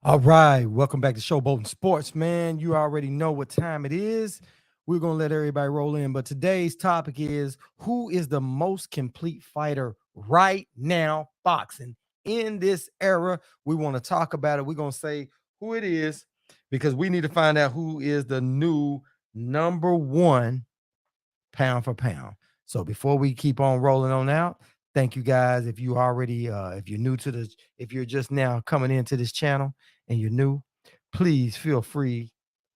All right, welcome back to Showboating Sports, man. You already know what time it is. We're gonna let everybody roll in, but today's topic is who is the most complete fighter right now boxing in this era. We want to talk about it. We're gonna say who it is because we need to find out who is the new number one pound for pound. So before we keep on rolling on out, thank you guys. If you already, if you're new to this, if you're just now coming into this channel and you're new, please feel free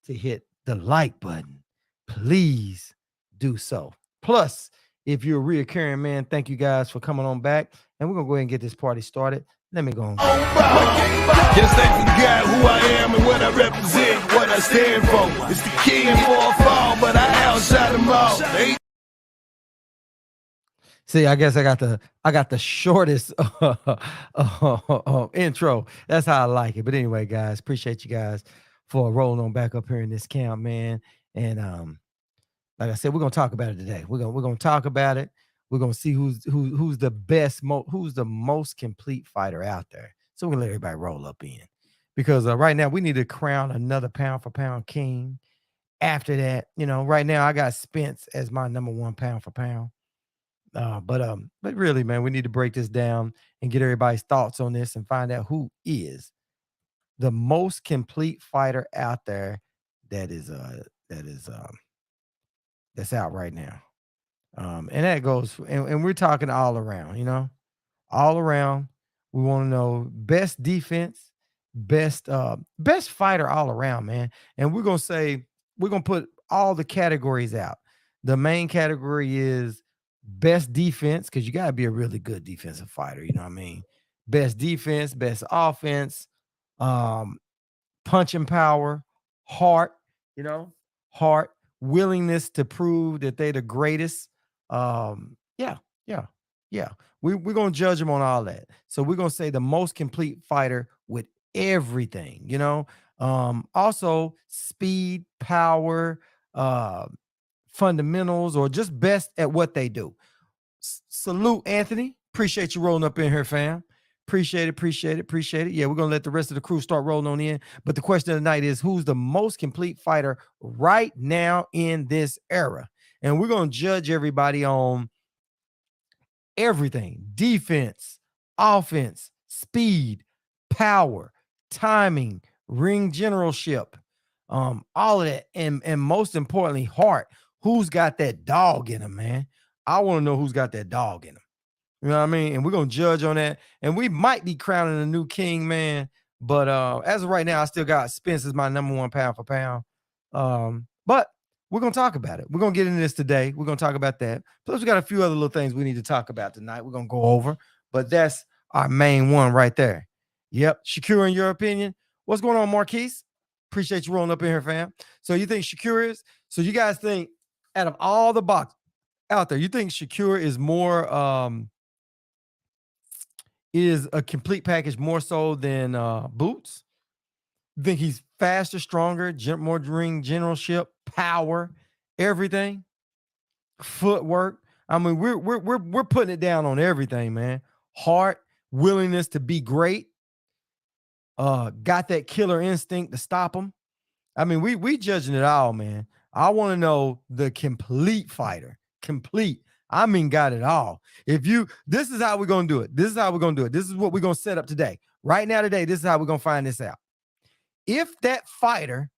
to hit the like button. Please do so. Plus, if you're a reoccurring man, thank you guys for coming on back. And we're gonna go ahead and get this party started. Let me go on. Guess they forgot who I am and what I represent, what I stand for. It's the king for a fall, but I outshot them all. See, I guess I got the shortest intro. That's how I like it. But anyway, guys, appreciate you guys for rolling on back up here in this camp, man. And like I said, we're gonna talk about it today. We're gonna talk about it. We're gonna see who's the best, who's the most complete fighter out there. So we're gonna let everybody roll up in because right now we need to crown another pound for pound king. After that, right now I got Spence as my number one pound for pound. But really, man, we need to break this down and get everybody's thoughts on this and find out who is the most complete fighter out there that is that's out right now. And that goes and we're talking all around, all around. We want to know best defense, best fighter all around, man. And we're gonna put all the categories out. The main category is best defense, because you gotta be a really good defensive fighter, you know what I mean? Best defense, best offense, um, punching power, heart, heart, willingness to prove that they're the greatest. Yeah, yeah, yeah. We're gonna judge them on all that. So we're gonna say the most complete fighter with everything. Also speed, power, fundamentals, or just best at what they do. Salute, Anthony. Appreciate you rolling up in here, fam. Appreciate it. Yeah, we're gonna let the rest of the crew start rolling on in. But the question of the night is who's the most complete fighter right now in this era? And we're gonna judge everybody on everything: defense, offense, speed, power, timing, ring generalship, all of that, and most importantly, heart. Who's got that dog in him, man? I want to know who's got that dog in him. You know what I mean? And we're gonna judge on that. And we might be crowning a new king, man. But as of right now, I still got Spence as my number one pound for pound. But we're gonna talk about it. We're gonna get into this today. We're gonna talk about that. Plus, we got a few other little things we need to talk about tonight. We're gonna go over, but that's our main one right there. Yep. Shakur, in your opinion, what's going on, Marquise? Appreciate you rolling up in here, fam. So you think Shakur is? So you guys think out of all the box out there, you think Shakur is more is a complete package more so than Boots? You think he's faster, stronger, more ring generalship, power, everything, footwork? I mean, we're putting it down on everything, man. Heart, willingness to be great, got that killer instinct to stop him. I mean, we judging it all, man. I want to know the complete fighter, complete. I mean, got it all. This is how we're gonna do it. This is how we're gonna do it. This is what we're gonna set up today. Right now, today, this is how we're gonna find this out. If that fighter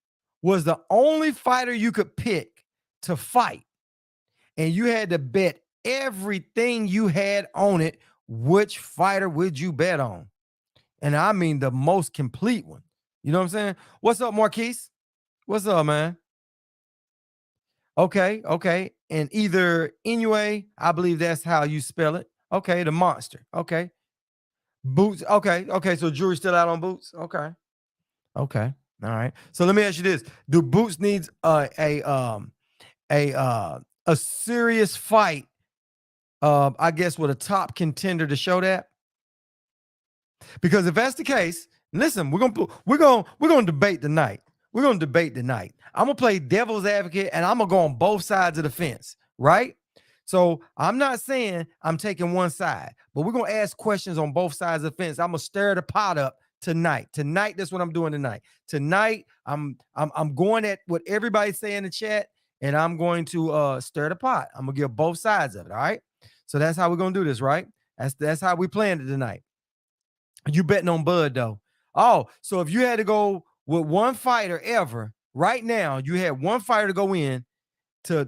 was the only fighter you could pick to fight, and you had to bet everything you had on it, which fighter would you bet on? And I mean the most complete one. You know what I'm saying? What's up, Marquise? What's up, man? Okay. And either Inoue, I believe that's how you spell it. Okay, the monster. Okay. Boots. Okay. So jury's still out on Boots. Okay. All right. So let me ask you this: do Boots needs a serious fight? I guess with a top contender to show that. Because if that's the case, listen, we're gonna debate tonight. We're gonna debate tonight. I'm gonna play devil's advocate, and I'm gonna go on both sides of the fence, right? So I'm not saying I'm taking one side, but we're gonna ask questions on both sides of the fence. I'm gonna stir the pot up tonight. Tonight, that's what I'm doing tonight. Tonight, I'm going at what everybody's saying in the chat, and I'm going to stir the pot. I'm gonna give both sides of it. All right. So that's how we're gonna do this, right? That's how we planned it tonight. You betting on Bud though. Oh, so if you had to go with one fighter ever right now, you had one fighter to go in to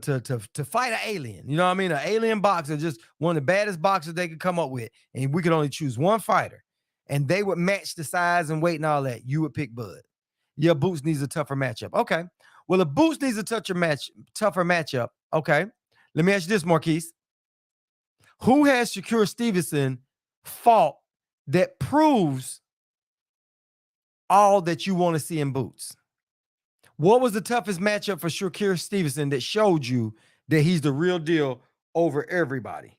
fight an alien. You know what I mean? An alien boxer, just one of the baddest boxers they could come up with, and we could only choose one fighter, and they would match the size and weight and all that. You would pick Bud. Yeah, Boots needs a tougher matchup. Okay. Well, if Boots needs a tougher matchup, okay. Let me ask you this, Marquise. Who has Shakur Stevenson fought that proves all that you want to see in Boots? What was the toughest matchup for Shakur Stevenson that showed you that he's the real deal over everybody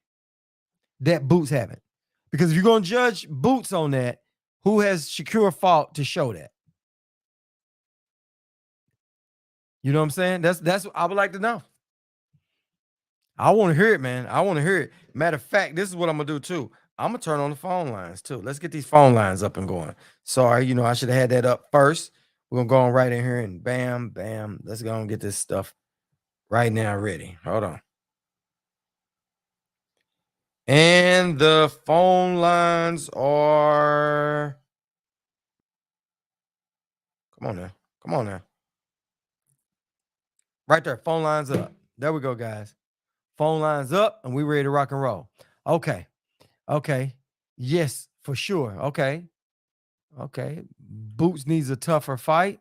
that Boots haven't? Because if you're going to judge Boots on that, who has Shakur fought to show that? You know what I'm saying? That's what I would like to know. I want to hear it, man. I want to hear it. Matter of fact, this is what I'm going to do too. I'm going to turn on the phone lines too. Let's get these phone lines up and going. Sorry, I should have had that up first. We're going to go on right in here and bam, bam. Let's go and get this stuff right now ready. Hold on. And the phone lines are... Come on now. Come on now. Right there. Phone lines up. There we go, guys. Phone lines up and we ready to rock and roll. Okay. Okay. Yes, for sure. Okay. Okay. Boots needs a tougher fight.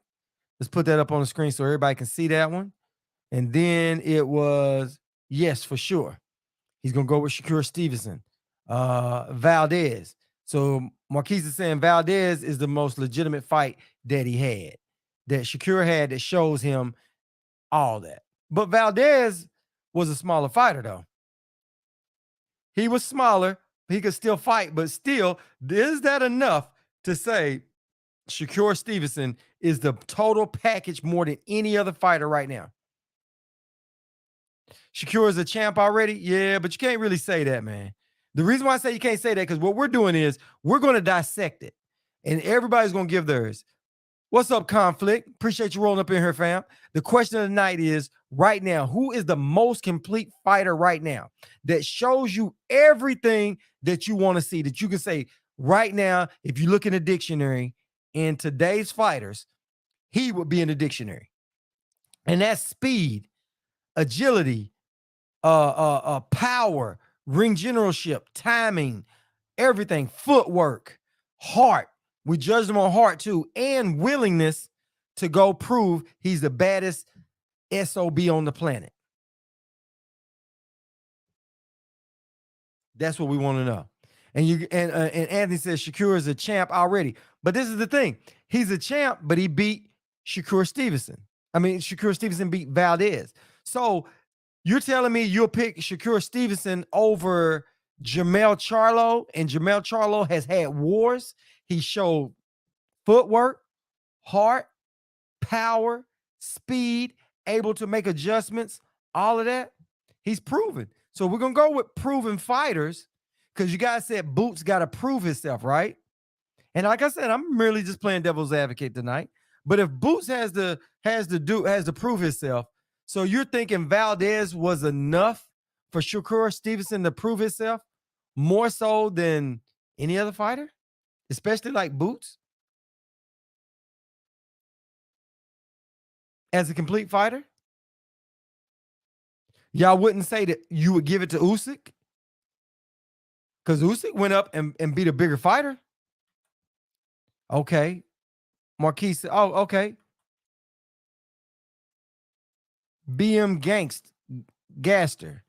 Let's put that up on the screen so everybody can see that one. And then it was, yes, for sure. He's going to go with Shakur Stevenson. Valdez. So Marquise is saying Valdez is the most legitimate fight that he had, that Shakur had, that shows him all that. But Valdez was a smaller fighter, though. He was smaller. He could still fight, but still, is that enough to say Shakur Stevenson is the total package more than any other fighter right now? Shakur is a champ already? Yeah, but you can't really say that, man. The reason why I say you can't say that, because what we're doing is we're going to dissect it, and everybody's going to give theirs. What's up, Conflict? Appreciate you rolling up in here, fam. The question of the night is, right now, who is the most complete fighter right now that shows you everything that you want to see, that you can say right now, if you look in the dictionary, in today's fighters, he would be in the dictionary. And that's speed, agility, power, ring generalship, timing, everything, footwork, heart. We judge him on heart too, and willingness to go prove he's the baddest SOB on the planet. That's what we want to know. And Anthony says Shakur is a champ already. But this is the thing. He's a champ, but he beat Shakur Stevenson. Shakur Stevenson beat Valdez. So you're telling me you'll pick Shakur Stevenson over Jermell Charlo, and Jermell Charlo has had wars. He showed footwork, heart, power, speed, able to make adjustments, all of that. He's proven. So we're going to go with proven fighters, because you guys said Boots got to prove himself, right? And like I said, I'm merely just playing devil's advocate tonight. But if Boots has to prove himself, so you're thinking Valdez was enough for Shakur Stevenson to prove himself more so than any other fighter, especially like Boots, as a complete fighter? Y'all wouldn't say that you would give it to Usyk? Because Usyk went up and beat a bigger fighter. Okay. Marquise, oh, okay. BM Gaster.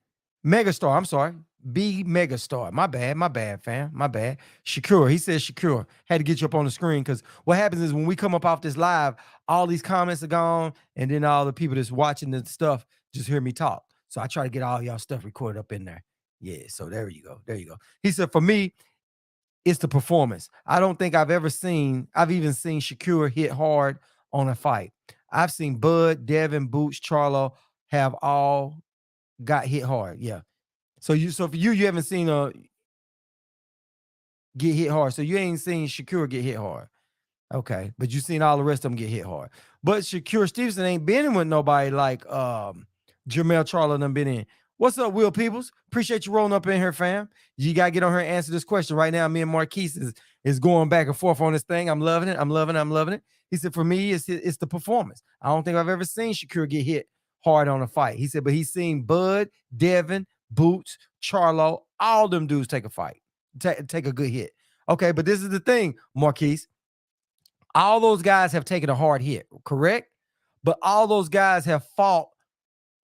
Megastar, I'm sorry. B Megastar. My bad, fam. My bad. Shakur. He says Shakur. Had to get you up on the screen, because what happens is when we come up off this live, all these comments are gone, and then all the people that's watching the stuff just hear me talk. So I try to get all y'all stuff recorded up in there. Yeah, so there you go. There you go. He said, for me, it's the performance. I don't think I've even seen Shakur hit hard on a fight. I've seen Bud, Devin, Boots, Charlo have all got hit hard. Yeah. So for you haven't seen get hit hard. So you ain't seen Shakur get hit hard. Okay, but you seen all the rest of them get hit hard. But Shakur Stevenson ain't been in with nobody like Jermell Charlo done been in. What's up, Will Peoples? Appreciate you rolling up in here, fam. You gotta get on here and answer this question right now. Me and Marquise is going back and forth on this thing. I'm loving it. I'm loving it. He said, for me, it's the performance. I don't think I've ever seen Shakur get hit hard on a fight. He said, but he's seen Bud, Devin, Boots, Charlo, all them dudes take a fight, take a good hit. Okay, but this is the thing, Marquise. All those guys have taken a hard hit, correct? But all those guys have fought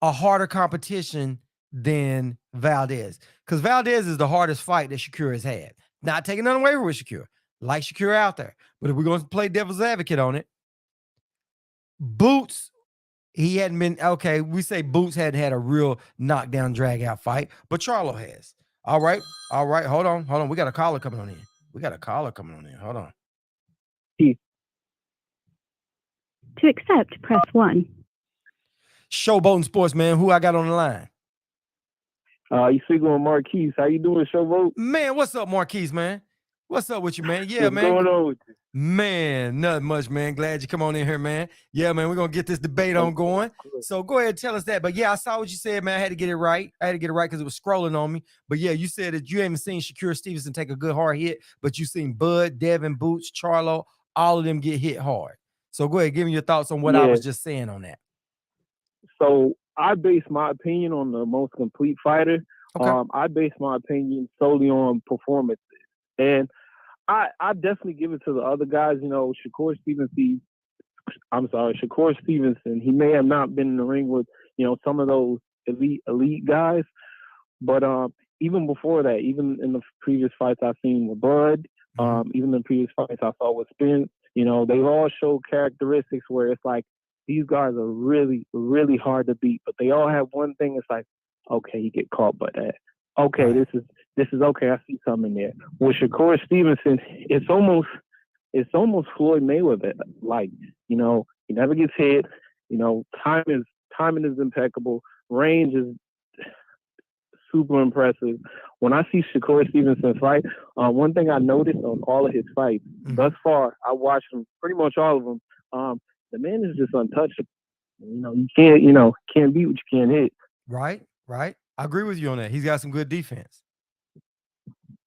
a harder competition than Valdez. Because Valdez is the hardest fight that Shakur has had. Not taking nothing away with Shakur. Like Shakur out there. But if we're going to play devil's advocate on it, Boots, he hadn't been, okay, we say Boots hadn't had a real knockdown, drag out fight, but Charlo has. All right. Hold on. We got a caller coming on in. Hold on. To accept, press 1. Showboating Sports, man. Who I got on the line? You speaking with Marquise. How you doing, Showboat? Man, what's up, Marquise, man? What's up with you, man? Yeah, What's man. going on with you? Man, nothing much, man. Glad you come on in here, man. Yeah, man, we're going to get this debate on going. So go ahead and tell us that. But yeah, I saw what you said, man. I had to get it right. Because it was scrolling on me. But yeah, you said that you haven't seen Shakur Stevenson take a good hard hit, but you seen Bud, Devin, Boots, Charlo, all of them get hit hard. So go ahead, give me your thoughts on what I was just saying on that. So I base my opinion on the most complete fighter. Okay. I base my opinion solely on performances. And I definitely give it to the other guys. You know, Shakur Stevenson, he may have not been in the ring with, you know, some of those elite guys. But even before that, even in the previous fights I've seen with Bud, even in the previous fights I saw with Spence, you know, they all show characteristics where it's like these guys are really, really hard to beat, but they all have one thing. It's like, okay, you get caught by that. Okay, this is okay. I see something there. With Shakur Stevenson, it's almost Floyd Mayweather. Like, you know, he never gets hit. You know, timing is impeccable. Range is super impressive. When I see Shakur Stevenson fight, one thing I noticed on all of his fights thus far, I watched them pretty much all of them. The man is just untouchable. You know, you can't beat what you can't hit. Right. I agree with you on that. He's got some good defense.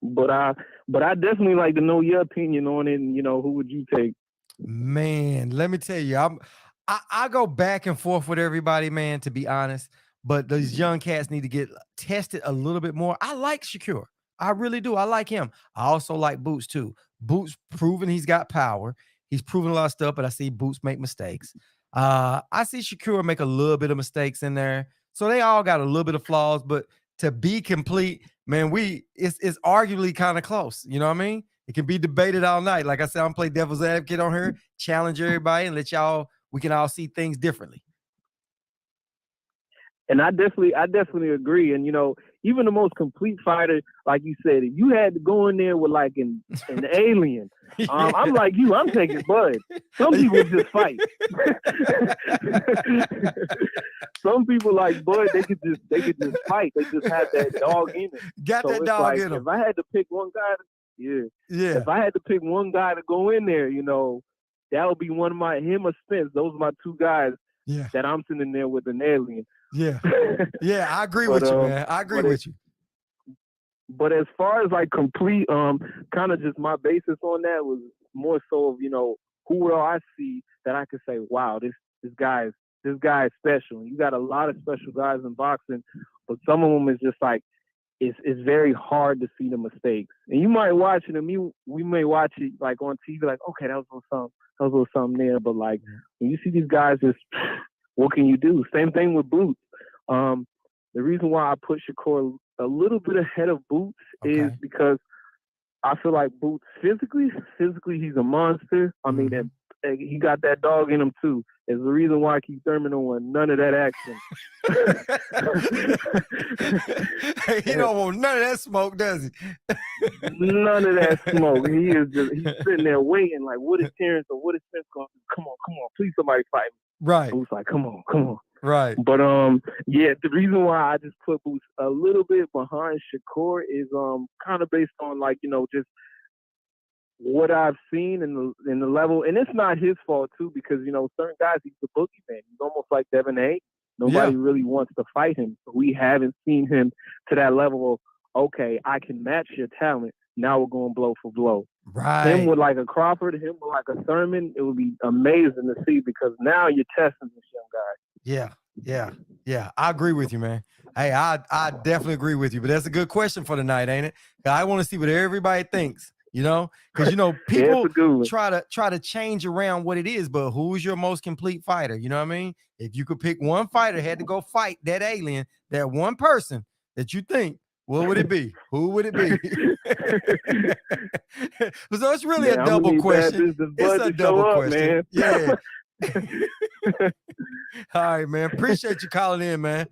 But I definitely like to know your opinion on it. And, you know, who would you take? Man, let me tell you, I go back and forth with everybody, man, to be honest. But these young cats need to get tested a little bit more. I like Shakur. I really do. I like him. I also like Boots too. Boots proven he's got power. He's proven a lot of stuff, but I see Boots make mistakes. I see Shakur make a little bit of mistakes in there. So they all got a little bit of flaws, but to be complete, man, it's arguably kind of close. You know what I mean? It can be debated all night. Like I said, I'm playing devil's advocate on here, challenge everybody and we can all see things differently. And I definitely agree. And, you know, even the most complete fighter, like you said, if you had to go in there with like an alien, I'm like you, I'm taking Bud. Some people just fight. Some people like Bud, they could just fight. They just have that dog in it. Got that dog in them. If I had to pick one guy, if I had to pick one guy to go in there, you know, that would be him or Spence. Those are my two guys that I'm sitting there with an alien. Yeah, I agree with you, man. I agree with you. But as far as like complete, kind of just my basis on that was more so of, you know, who will I see that I could say, wow, this guy is special. You got a lot of special guys in boxing, but some of them is just like it's very hard to see the mistakes. And you might watch it, and we may watch it like on TV, like, okay, that was a little something there. But like when you see these guys, just what can you do? Same thing with Boots. The reason why I put Shakur a little bit ahead of Boots is because I feel like Boots physically he's a monster. I mean, and he got that dog in him too. There's the reason why Keith Thurman don't want none of that action. He don't want none of that smoke, does he? None of that smoke. He's sitting there waiting, like, what is Terrence or what is Spence going to do? Come on, please somebody fight me. Right. Boots like, come on. Right. But the reason why I just put Boots a little bit behind Shakur is kind of based on, like, you know, just what I've seen in the level, and it's not his fault too, because certain guys, he's the boogeyman. He's almost like Devin A. Nobody really wants to fight him. So we haven't seen him to that level of, okay, I can match your talent. Now we're going blow for blow. Right. Him with like a Crawford, him with like a Thurman, it would be amazing to see, because now you're testing this young guy. Yeah. I agree with you, man. Hey, I definitely agree with you. But that's a good question for tonight, ain't it? I want to see what everybody thinks. Because people try to change around what it is, but who's your most complete fighter? You know what I mean? If you could pick one fighter, had to go fight that alien, that one person that you think, what would it be? Who would it be? So it's really a double question. It's a double question, man. Yeah. All right, man. Appreciate you calling in, man.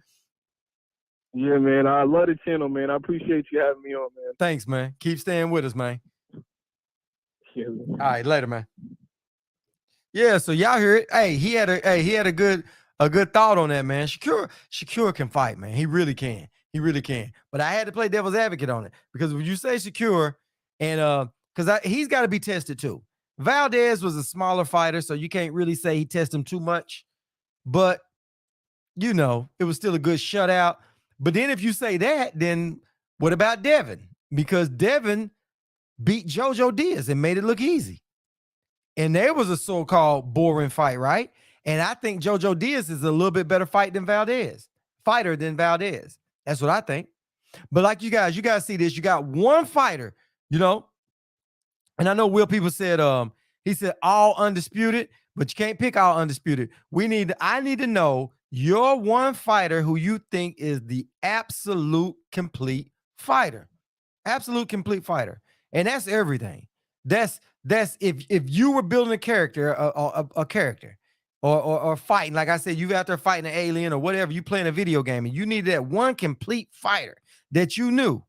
Yeah, man. I love the channel, man. I appreciate you having me on, man. Thanks, man. Keep staying with us, man. Yeah. All right, later, man. Yeah, so y'all hear it. Hey, he had a good thought on that, man. Shakur can fight, man. He really can. He really can. But I had to play devil's advocate on it, because when you say Shakur, and because he's got to be tested too. Valdez was a smaller fighter, so you can't really say he tested him too much. But it was still a good shutout. But then if you say that, then what about Devin? Because Devin beat JoJo Diaz and made it look easy. And there was a so-called boring fight, right? And I think JoJo Diaz is a little bit better fighter than Valdez. That's what I think. But like you guys see this. You got one fighter, and I know Will People said, he said all undisputed, but you can't pick all undisputed. I need to know your one fighter who you think is the absolute complete fighter. Absolute complete fighter. And that's everything. That's if you were building a character, a character, or fighting, like I said, you out there fighting an alien or whatever, you playing a video game, and you needed that one complete fighter that you knew,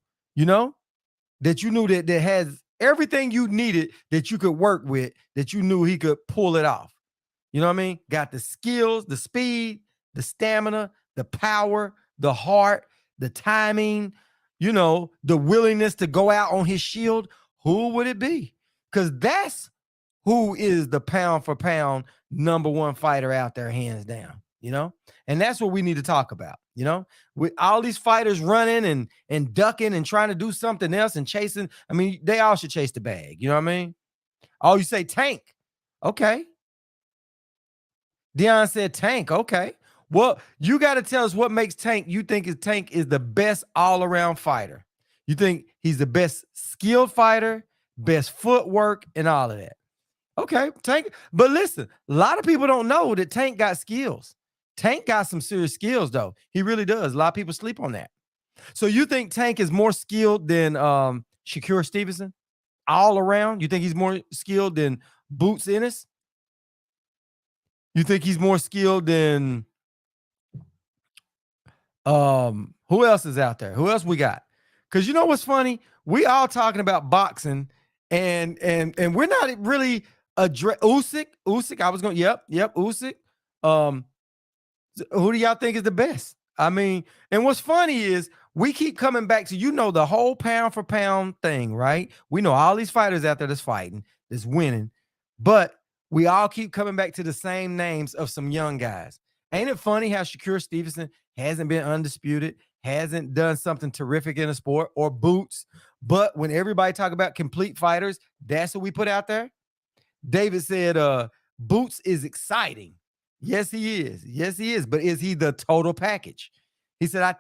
that has everything you needed, that you could work with, that you knew he could pull it off. You know what I mean? Got the skills, the speed, the stamina, the power, the heart, the timing, the willingness to go out on his shield. Who would it be? Because that's who is the pound for pound number one fighter out there, hands down, and that's what we need to talk about, with all these fighters running and ducking and trying to do something else and chasing. I mean, they all should chase the bag. You know what I mean? Oh, you say Tank. Okay. Dion said Tank. Okay. Well, you got to tell us what makes Tank. You think Tank is the best all-around fighter. You think he's the best skilled fighter, best footwork, and all of that. Okay, Tank. But listen, a lot of people don't know that Tank got skills. Tank got some serious skills, though. He really does. A lot of people sleep on that. So you think Tank is more skilled than Shakur Stevenson? All around? You think he's more skilled than Boots Ennis? You think he's more skilled than who else is out there? Who else we got? Because you know what's funny? We all talking about boxing, and we're not really Usyk. I was going, yep, Usyk. Who do y'all think is the best? I mean, and what's funny is we keep coming back to, the whole pound for pound thing, right? We know all these fighters out there that's fighting, that's winning, but we all keep coming back to the same names of some young guys. Ain't it funny how Shakur Stevenson hasn't been undisputed, hasn't done something terrific in the sport, or Boots, but when everybody talk about complete fighters, that's what we put out there? David said, Boots is exciting. Yes, he is. Yes, he is. But is he the total package? She said, I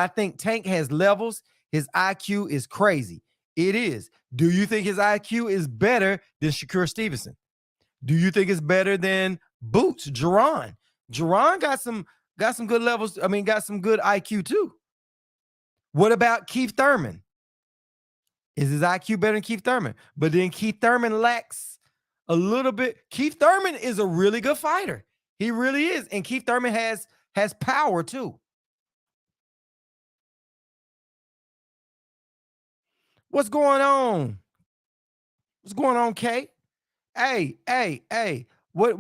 think Tank has levels. His IQ is crazy. It is. Do you think his IQ is better than Shakur Stevenson? Do you think it's better than Boots, Jerron? Jerron got some good levels. I mean, got some good IQ too. What about Keith Thurman? Is his IQ better than Keith Thurman? But then Keith Thurman lacks a little bit. Keith Thurman is a really good fighter. He really is. And Keith Thurman has power too. What's going on? What's going on, Kate? Hey. Who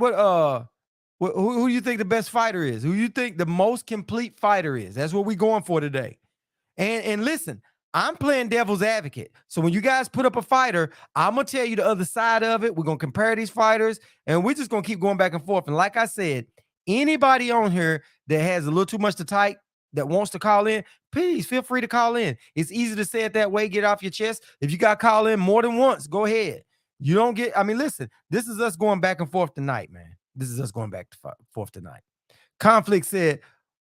do you think the best fighter is? Who you think the most complete fighter is? That's what we're going for today. And listen, I'm playing devil's advocate. So when you guys put up a fighter, I'm going to tell you the other side of it. We're going to compare these fighters, and we're just going to keep going back and forth. And like I said, anybody on here that has a little too much to type that wants to call in, please feel free to call in. It's easy to say it that way, get off your chest. If you got to call in more than once, go ahead. You don't get, I mean, listen, this is us going back and forth tonight, man. This is us going back to forth tonight. Conflict said,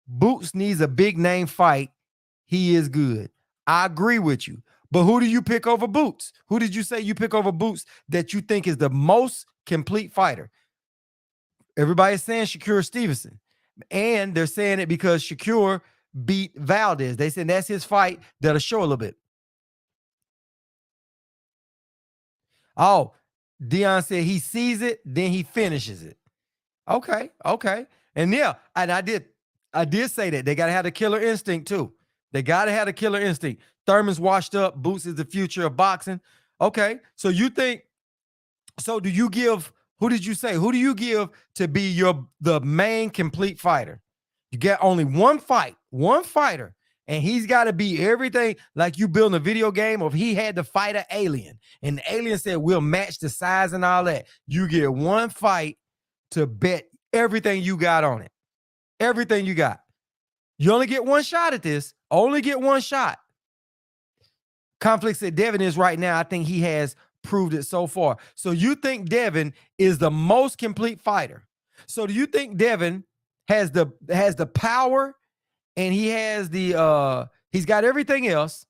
Boots needs a big name fight. He is good. I agree with you. But who do you pick over Boots? Who did you say you pick over Boots that you think is the most complete fighter? Everybody's saying Shakur Stevenson. And they're saying it because Shakur beat Valdez. They said that's his fight that'll show a little bit. Oh, Dion said he sees it, then he finishes it. Okay. And yeah, and I did say that. They got to have the killer instinct too. They got to have the killer instinct. Thurman's washed up. Boots is the future of boxing. Okay. So you think, so do you give, who did you say? Who do you give to be the main complete fighter? You get only one fighter, and he's got to be everything like you building a video game, or if he had to fight an alien and the alien said, we'll match the size and all that. You get one fight to bet everything you got on it. Everything you got. You only get one shot at this. Only get one shot. Conflict said Devin is right now. I think he has proved it so far. So you think Devin is the most complete fighter. So do you think Devin has the power and he has he's got everything else?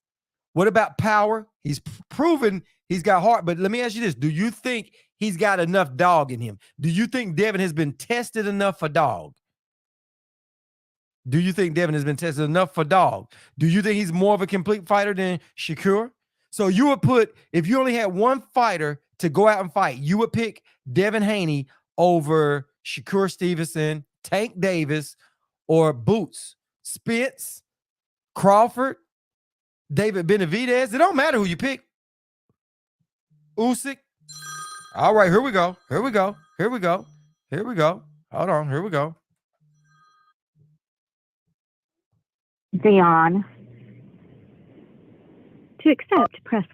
What about power? He's proven he's got heart. But let me ask you this. Do you think he's got enough dog in him? Do you think Devin has been tested enough for dog? Do you think Devin has been tested enough for dog? Do you think he's more of a complete fighter than Shakur? So you would put, if you only had one fighter to go out and fight, you would pick Devin Haney over Shakur Stevenson, Tank Davis, or Boots, Spence, Crawford, David Benavidez. It don't matter who you pick. Usyk. All right, here we go. Hold on, here we go. Dion. To accept, press.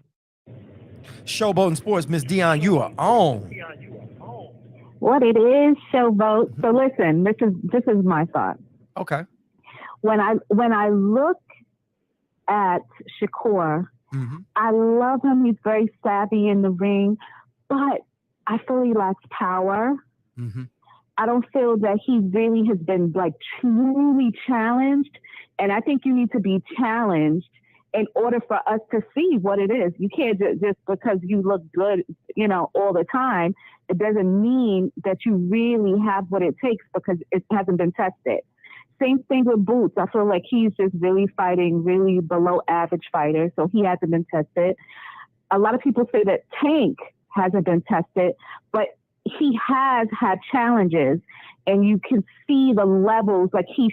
Showboating Sports, Miss Dion, you are on. What it is, Showboat. So listen, this is my thought. Okay. When I look at Shakur, I love him. He's very savvy in the ring, but I feel he lacks power. I don't feel that he really has been like truly challenged. And I think you need to be challenged in order for us to see what it is. You can't just because you look good, all the time, it doesn't mean that you really have what it takes because it hasn't been tested. Same thing with Boots. I feel like he's just really fighting really below average fighters, so he hasn't been tested. A lot of people say that Tank hasn't been tested, but he has had challenges, and you can see the levels. Like he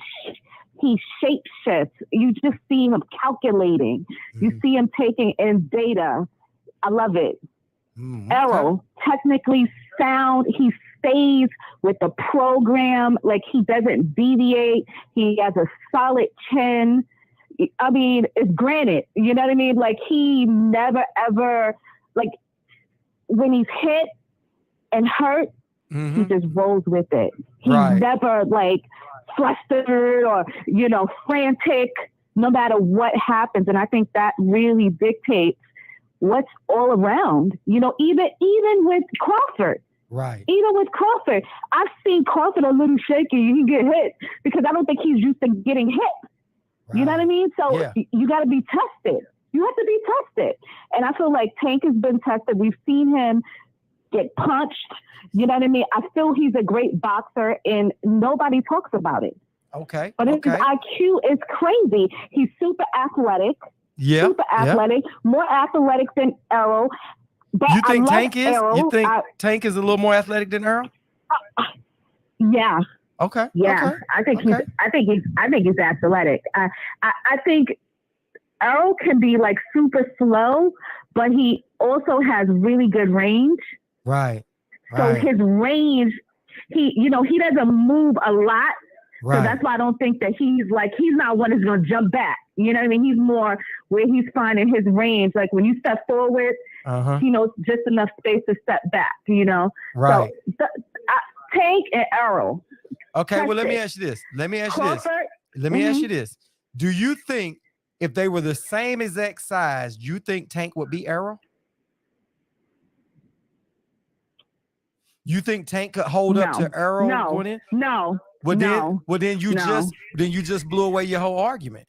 shape shifts. You just see him calculating. You see him taking in data. I love it. Errol, technically sound. He stays with the program. Like he doesn't deviate. He has a solid chin. I mean, it's granite. You know what I mean? Like he never ever, like when he's hit and hurt, he just rolls with it. He's never like flustered or, frantic, no matter what happens. And I think that really dictates what's all around, even with Crawford. Right. Even with Crawford, I've seen Crawford a little shaky. He get hit because I don't think he's used to getting hit. Right. You know what I mean? So you got to be tested. You have to be tested. And I feel like Tank has been tested. We've seen him get punched. You know what I mean? I feel he's a great boxer and nobody talks about it. Okay. But his IQ is crazy. He's super athletic. Yeah. Super athletic. More athletic than Errol. But you think Tank is? Errol. You think Tank is a little more athletic than Errol? Yeah. Okay. Yeah. Okay. I think he's athletic. I think Errol can be like super slow, but he also has really good range. Right. So his range, he doesn't move a lot, Right. So that's why I don't think that he's not one that's going to jump back. You know what I mean? He's more where he's finding his range. Like when you step forward, he knows just enough space to step back, you know? Right. So, Tank and Errol. Okay, well, let me ask you this. Let me ask you this. Do you think if they were the same exact size, you think Tank would beat Errol? You think Tank could hold up to Errol going in? No. Well, then you just blew away your whole argument.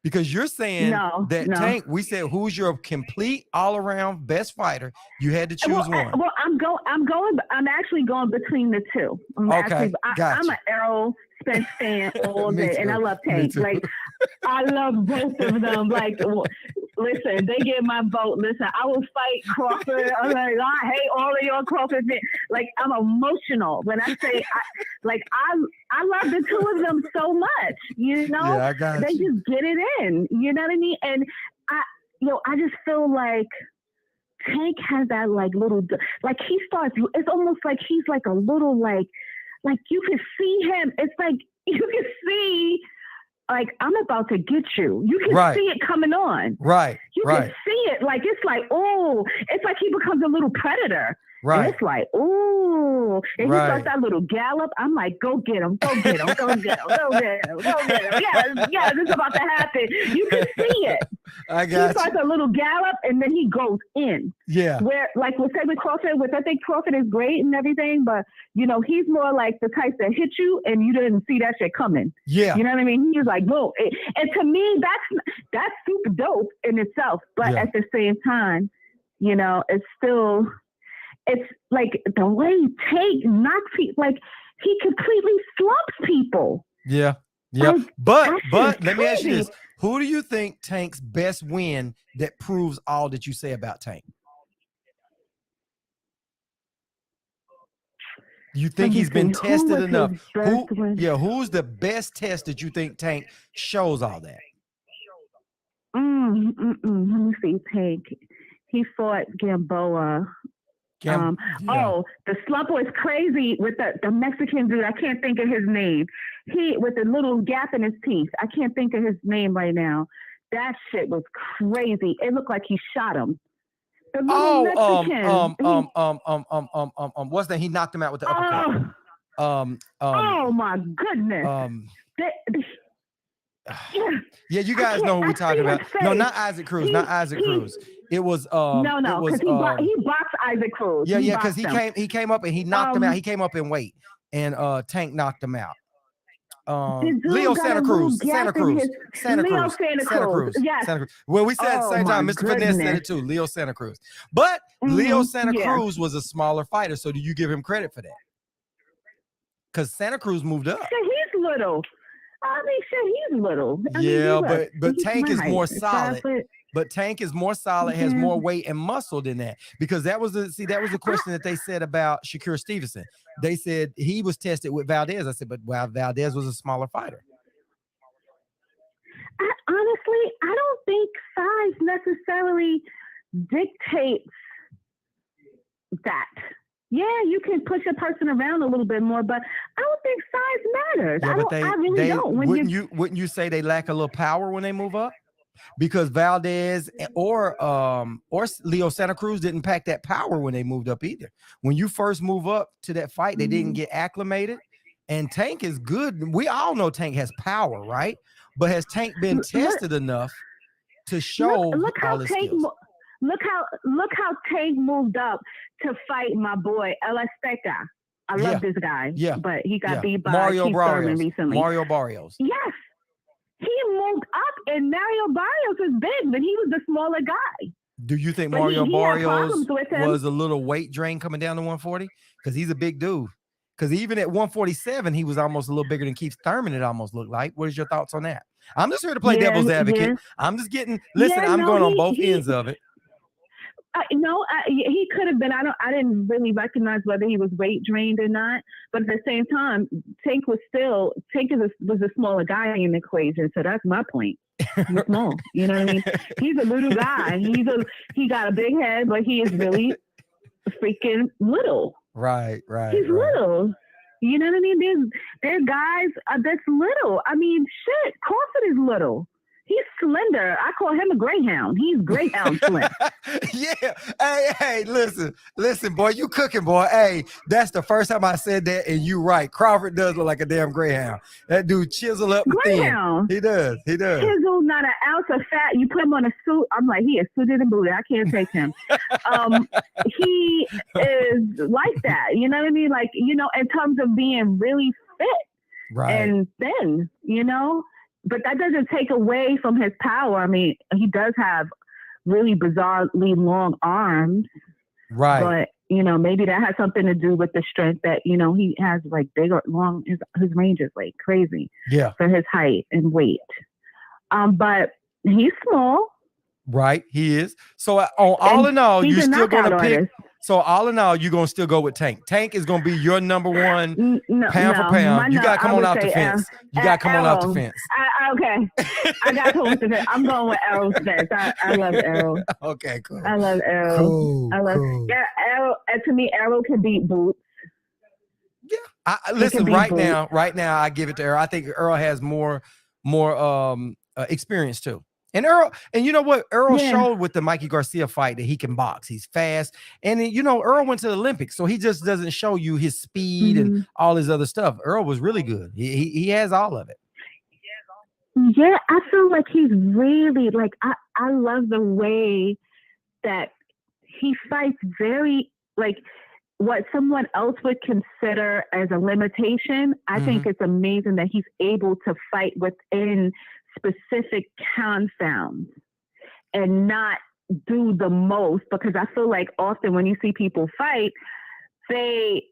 Because you're saying that Tank, we said, who's your complete all-around best fighter? You had to choose one. I'm actually going between the two. I'm an Errol Spence fan all day, and I love Tank. Like, I love both of them. Like, listen, they get my vote. Listen, I will fight Crawford. I'm like, I hate all of your Crawford fans. Like, I'm emotional when I say, I love the two of them so much. You know, yeah, I got they just get it in. You know what I mean? And I just feel like Tank has that like little, like he starts. It's almost like he's like a little like you can see him. It's like you can see. Like, I'm about to get you. You can see it coming on. Right. You can see it. Like, it's like, oh, it's like he becomes a little predator. Right. And it's like, ooh. And he starts that little gallop. I'm like, go get him. Go get him. Go get him. Go get him. Go get him. Yeah, this is about to happen. You can see it. He starts a little gallop and then he goes in. Yeah. Where, like, with Crawford, I think Crawford is great and everything, but, you know, he's more like the type that hit you and you didn't see that shit coming. Yeah. You know what I mean? He was like, whoa. And to me, that's super dope in itself. But at the same time, you know, it's like the way Tank knocks people, like he completely slumps people. Yeah. Yeah. But let me ask you this. Who do you think Tank's best win that proves all that you say about Tank? You think he's been tested enough? Who's the best test that you think Tank shows all that? Let me see, Tank. He fought Gamboa. Oh, the slump was crazy with the Mexican dude. I can't think of his name. He with the little gap in his teeth. I can't think of his name right now. That shit was crazy. It looked like he shot him. What's that? He knocked him out with the uppercut. Oh my goodness. Yeah, you guys know who we're talking about. No, not Isaac Cruz. Not Isaac Cruz. It was no, because he boxed Isaac Cruz. Yeah, because he came up and he knocked him out. He came up in weight, and Tank knocked him out. Leo Santa Cruz. Santa Cruz. Yes. Well, we said at the same time. Mr. Finesse said it too. Leo Santa Cruz. But Leo Santa Cruz was a smaller fighter, so do you give him credit for that? Because Santa Cruz moved up. He's little. I mean, he's little. But Tank is more solid. But Tank is more solid, has more weight and muscle than that. Because that was the question that they said about Shakur Stevenson. They said he was tested with Valdez. I said, but Valdez was a smaller fighter. Honestly, I don't think size necessarily dictates that. Yeah, you can push a person around a little bit more, but I don't think size matters. Yeah, I really don't. Wouldn't you say they lack a little power when they move up? Because Valdez or Leo Santa Cruz didn't pack that power when they moved up either. When you first move up to that fight, they didn't get acclimated. And Tank is good. We all know Tank has power, right? But has Tank been tested enough to show all his skills? Look how Tank moved up to fight my boy El Azteca. I love this guy. Yeah, but he got beat by Mario Barrios recently. Mario Barrios. Yes. He moved up, and Mario Barrios is big, but he was the smaller guy. Do you think Mario Barrios was a little weight drain coming down to 140? Because he's a big dude. Because even at 147, he was almost a little bigger than Keith Thurman, it almost looked like. What is your thoughts on that? I'm just here to play devil's advocate. Yeah. I'm just getting, I'm going on both ends of it. He could have been. I didn't really recognize whether he was weight drained or not. But at the same time, Tank was a smaller guy in the equation. So that's my point. He's small. You know what I mean? He's a little guy. He got a big head, but he is really freaking little. Right. He's little. You know what I mean? There's guys that's little. I mean, shit, Crawford is little. He's slender. I call him a greyhound. He's greyhound slim. Yeah. Hey, listen, boy, you cooking, boy. Hey, that's the first time I said that, and you right. Crawford does look like a damn greyhound. That dude chisel up Greyhound. He does. Chisel, not an ounce of fat. You put him on a suit. I'm like, he is suited and booted. I can't take him. He is like that. You know what I mean? Like, you know, in terms of being really fit and thin, you know? But that doesn't take away from his power. I mean, he does have really bizarrely long arms. Right. But, you know, maybe that has something to do with the strength that, you know, he has like bigger, long, his range is like crazy. Yeah. For his height and weight. But he's small. Right. He is. So all in all, you're still going to pick. Artist. So all in all, you're going to still go with Tank. Tank is going to be your number one pound for pound. You got to come on off the fence. You got to come on off the fence. Okay. I got to come off the fence. I'm going with Errol Spence. I love Errol. Okay, cool. I love Errol. Cool, Yeah, Errol. To me, Errol can beat Boots. Yeah. Listen, right now, I give it to Errol. I think Errol has more experience too. And Errol, and you know what? Errol showed with the Mikey Garcia fight that he can box. He's fast. And you know, Errol went to the Olympics, so he just doesn't show you his speed and all his other stuff. Errol was really good. He has all of it. Yeah, I feel like he's really like I love the way that he fights very like what someone else would consider as a limitation. I think it's amazing that he's able to fight within specific confounds and not do the most, because I feel like often when you see people fight, they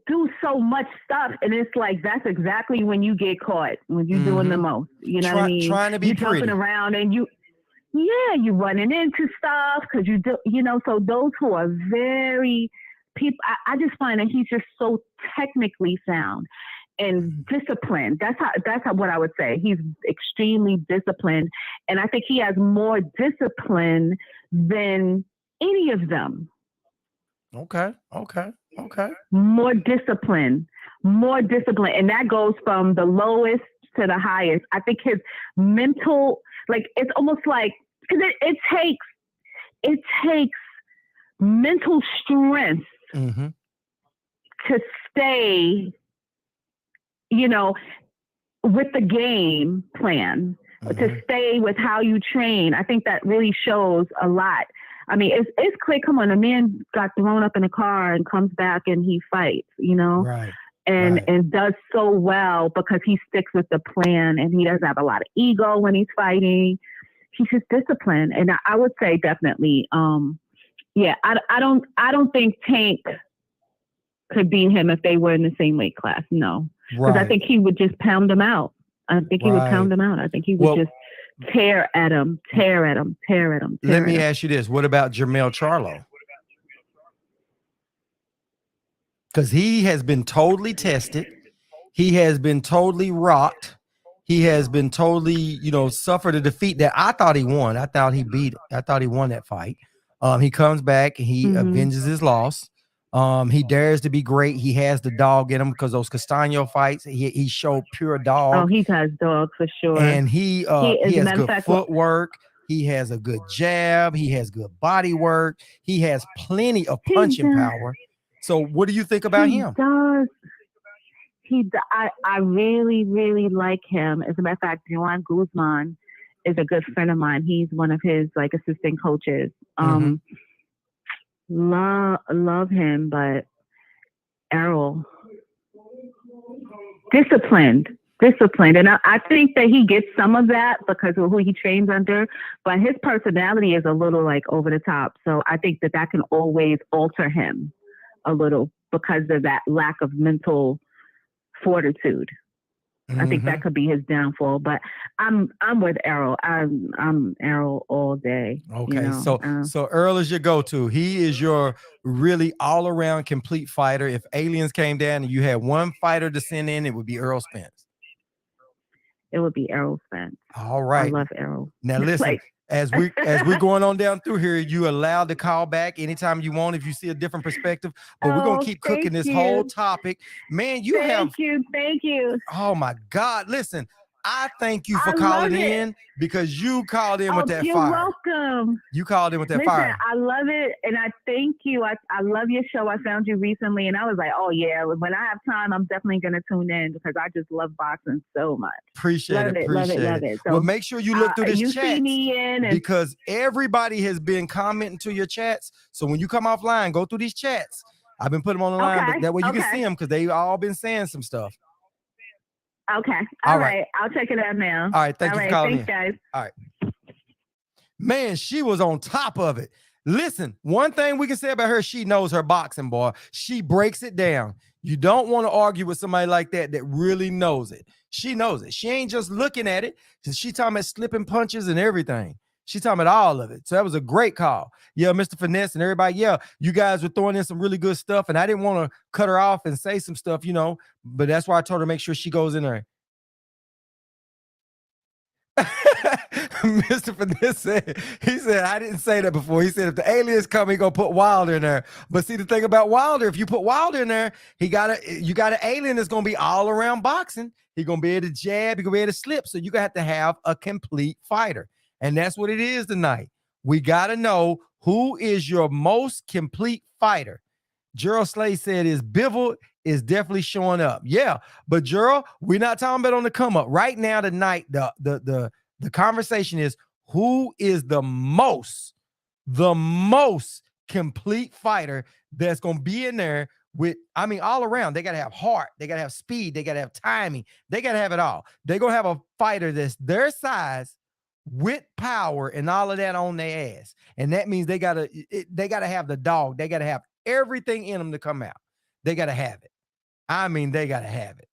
do so much stuff and it's like that's exactly when you get caught, when you're doing the most. You know what I mean? Trying to be you're jumping around and you're running into stuff because you do, you know, so those who are very people, I just find that he's just so technically sound and disciplined. That's how what I would say. He's extremely disciplined. And I think he has more discipline than any of them. Okay. More discipline. And that goes from the lowest to the highest. I think his mental, like, it's almost like, because it takes mental strength to stay, you know, with the game plan, to stay with how you train. I think that really shows a lot. I mean, it's quick. Come on, a man got thrown up in a car and comes back and he fights, you know, and does so well because he sticks with the plan and he doesn't have a lot of ego when he's fighting. He's just disciplined, and I would say definitely, I don't think Tank could beat him if they were in the same weight class. No. Because I think he would just pound him out. I think he would pound him out. I think he would just tear at him. Let me ask you this. What about Jermell Charlo? Because he has been totally tested. He has been totally rocked. He has been totally, you know, suffered a defeat that I thought he won. I thought he won that fight. He comes back and he avenges his loss. He dares to be great. He has the dog in him because those Castaño fights, he showed pure dog. Oh, he has dog for sure. And he has good footwork. He has a good jab. He has good body work. He has plenty of punching power. So what do you think about him? I really, really like him. As a matter of fact, Juan Guzman is a good friend of mine. He's one of his like assistant coaches. Love him, but Errol, disciplined, and I think that he gets some of that because of who he trains under. But his personality is a little like over the top, so I think that can always alter him a little because of that lack of mental fortitude. I think that could be his downfall, but I'm with Errol. I'm Errol all day. Okay, you know? So Errol is your go-to. He is your really all-around complete fighter. If aliens came down and you had one fighter to send in, it would be Errol Spence. It would be Errol Spence. All right. I love Errol. Now listen, As we're going on down through here, you allowed to call back anytime you want if you see a different perspective. But we're gonna keep cooking this whole topic. Man, Thank you. Oh my God. Listen, I thank you for calling in because you called in with that you're fire. Welcome. You called in with that fire. I love it, and I thank you. I love your show. I found you recently, and I was like, oh yeah, when I have time, I'm definitely gonna tune in because I just love boxing so much. Appreciate it. Love it. So, well, make sure you look through this chat because everybody has been commenting to your chats. So when you come offline, go through these chats. I've been putting them on the line, but that way you can see them because they all been saying some stuff. Okay. All right. I'll check it out now. All right. Thank you for calling in. Guys. All right. Man, she was on top of it. Listen, one thing we can say about her, she knows her boxing, boy. She breaks it down. You don't want to argue with somebody like that really knows it. She knows it. She ain't just looking at it. She talking about slipping punches and everything. She's talking about all of it. So that was a great call. Yeah, Mr. Finesse and everybody. Yeah, you guys were throwing in some really good stuff. And I didn't want to cut her off and say some stuff, but that's why I told her to make sure she goes in there. Mr. Finesse said, I didn't say that before. He said, if the aliens come, he gonna put Wilder in there. But see, the thing about Wilder, if you put Wilder in there, you got an alien that's gonna be all around boxing. He gonna be able to jab, he gonna be able to slip. So you gonna have to have a complete fighter. And that's what it is tonight. We got to know who is your most complete fighter. Gerald Slade said his Bivol is definitely showing up. Yeah, but Gerald, we're not talking about on the come up. Right now tonight, the conversation is who is the most complete fighter that's going to be in there with, all around. They got to have heart. They got to have speed. They got to have timing. They got to have it all. They're going to have a fighter that's their size, with power and all of that on their ass. And that means they gotta have the dog. They gotta have everything in them to come out. They gotta have it. They gotta have it.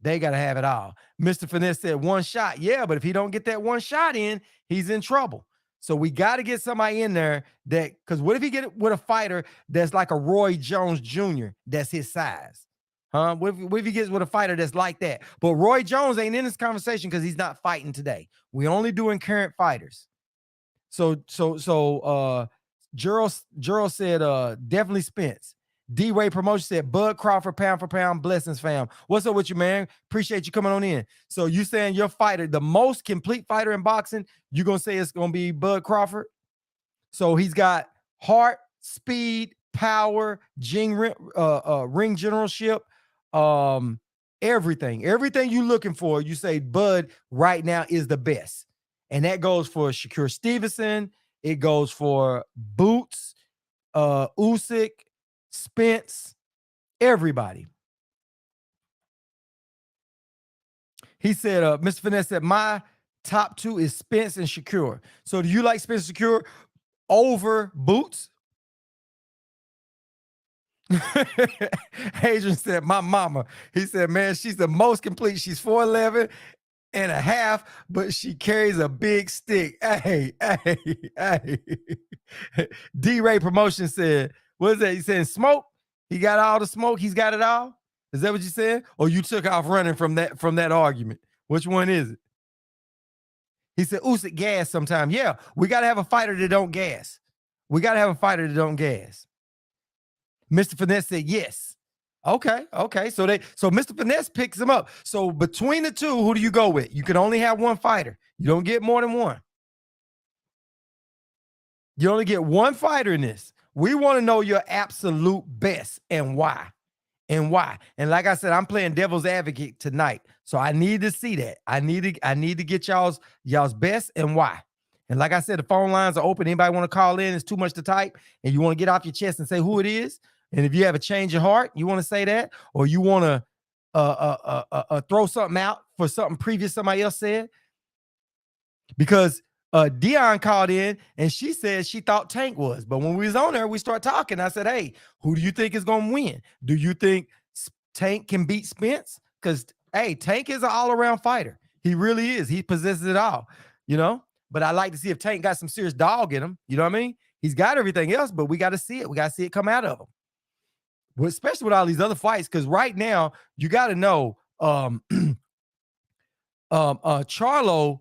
They gotta have it all. Mr. Finesse said one shot. Yeah, but if he don't get that one shot in, he's in trouble. So we got to get somebody in there because what if he get it with a fighter that's like a Roy Jones Jr. that's his size? Huh? What if he gets with a fighter that's like that? But Roy Jones ain't in this conversation because he's not fighting today. We only doing current fighters. So Gerald said definitely Spence. D-Ray Promotion said Bud Crawford, pound for pound, blessings, fam. What's up with you, man? Appreciate you coming on in. So you saying your fighter, the most complete fighter in boxing, you gonna say it's gonna be Bud Crawford? So he's got heart, speed, power, ring generalship, everything you looking for. You say Bud right now is the best, and that goes for Shakur Stevenson. It goes for Boots, Usyk, Spence, everybody. He said, Mr. Finesse said, my top two is Spence and Shakur. So do you like Spence and Shakur over Boots? Adrian said, my mama. He said, man, she's the most complete. She's 4'11" and a half, but she carries a big stick. Hey. D-Ray Promotion said, what is that? He said smoke. He got all the smoke. He's got it all. Is that what you said? Or you took off running from that argument? Which one is it? He said, Usyk gas sometime. Yeah, we got to have a fighter that don't gas. We got to have a fighter that don't gas. Mr. Finesse said yes. Okay. So Mr. Finesse picks him up. So between the two, who do you go with? You can only have one fighter. You don't get more than one. You only get one fighter in this. We want to know your absolute best and why. And like I said, I'm playing devil's advocate tonight. So I need to see that. I need to get y'all's best and why. And like I said, the phone lines are open. Anybody want to call in? It's too much to type and you want to get off your chest and say who it is. And if you have a change of heart, you want to say that, or you want to throw something out for something previous somebody else said. Because Dion called in and she said she thought Tank was. But when we was on there, we start talking. I said, hey, who do you think is going to win? Do you think Tank can beat Spence? Because, hey, Tank is an all-around fighter. He really is. He possesses it all, But I like to see if Tank got some serious dog in him. You know what I mean? He's got everything else, but we got to see it. We got to see it come out of him. Especially with all these other fights, because right now, you got to know Charlo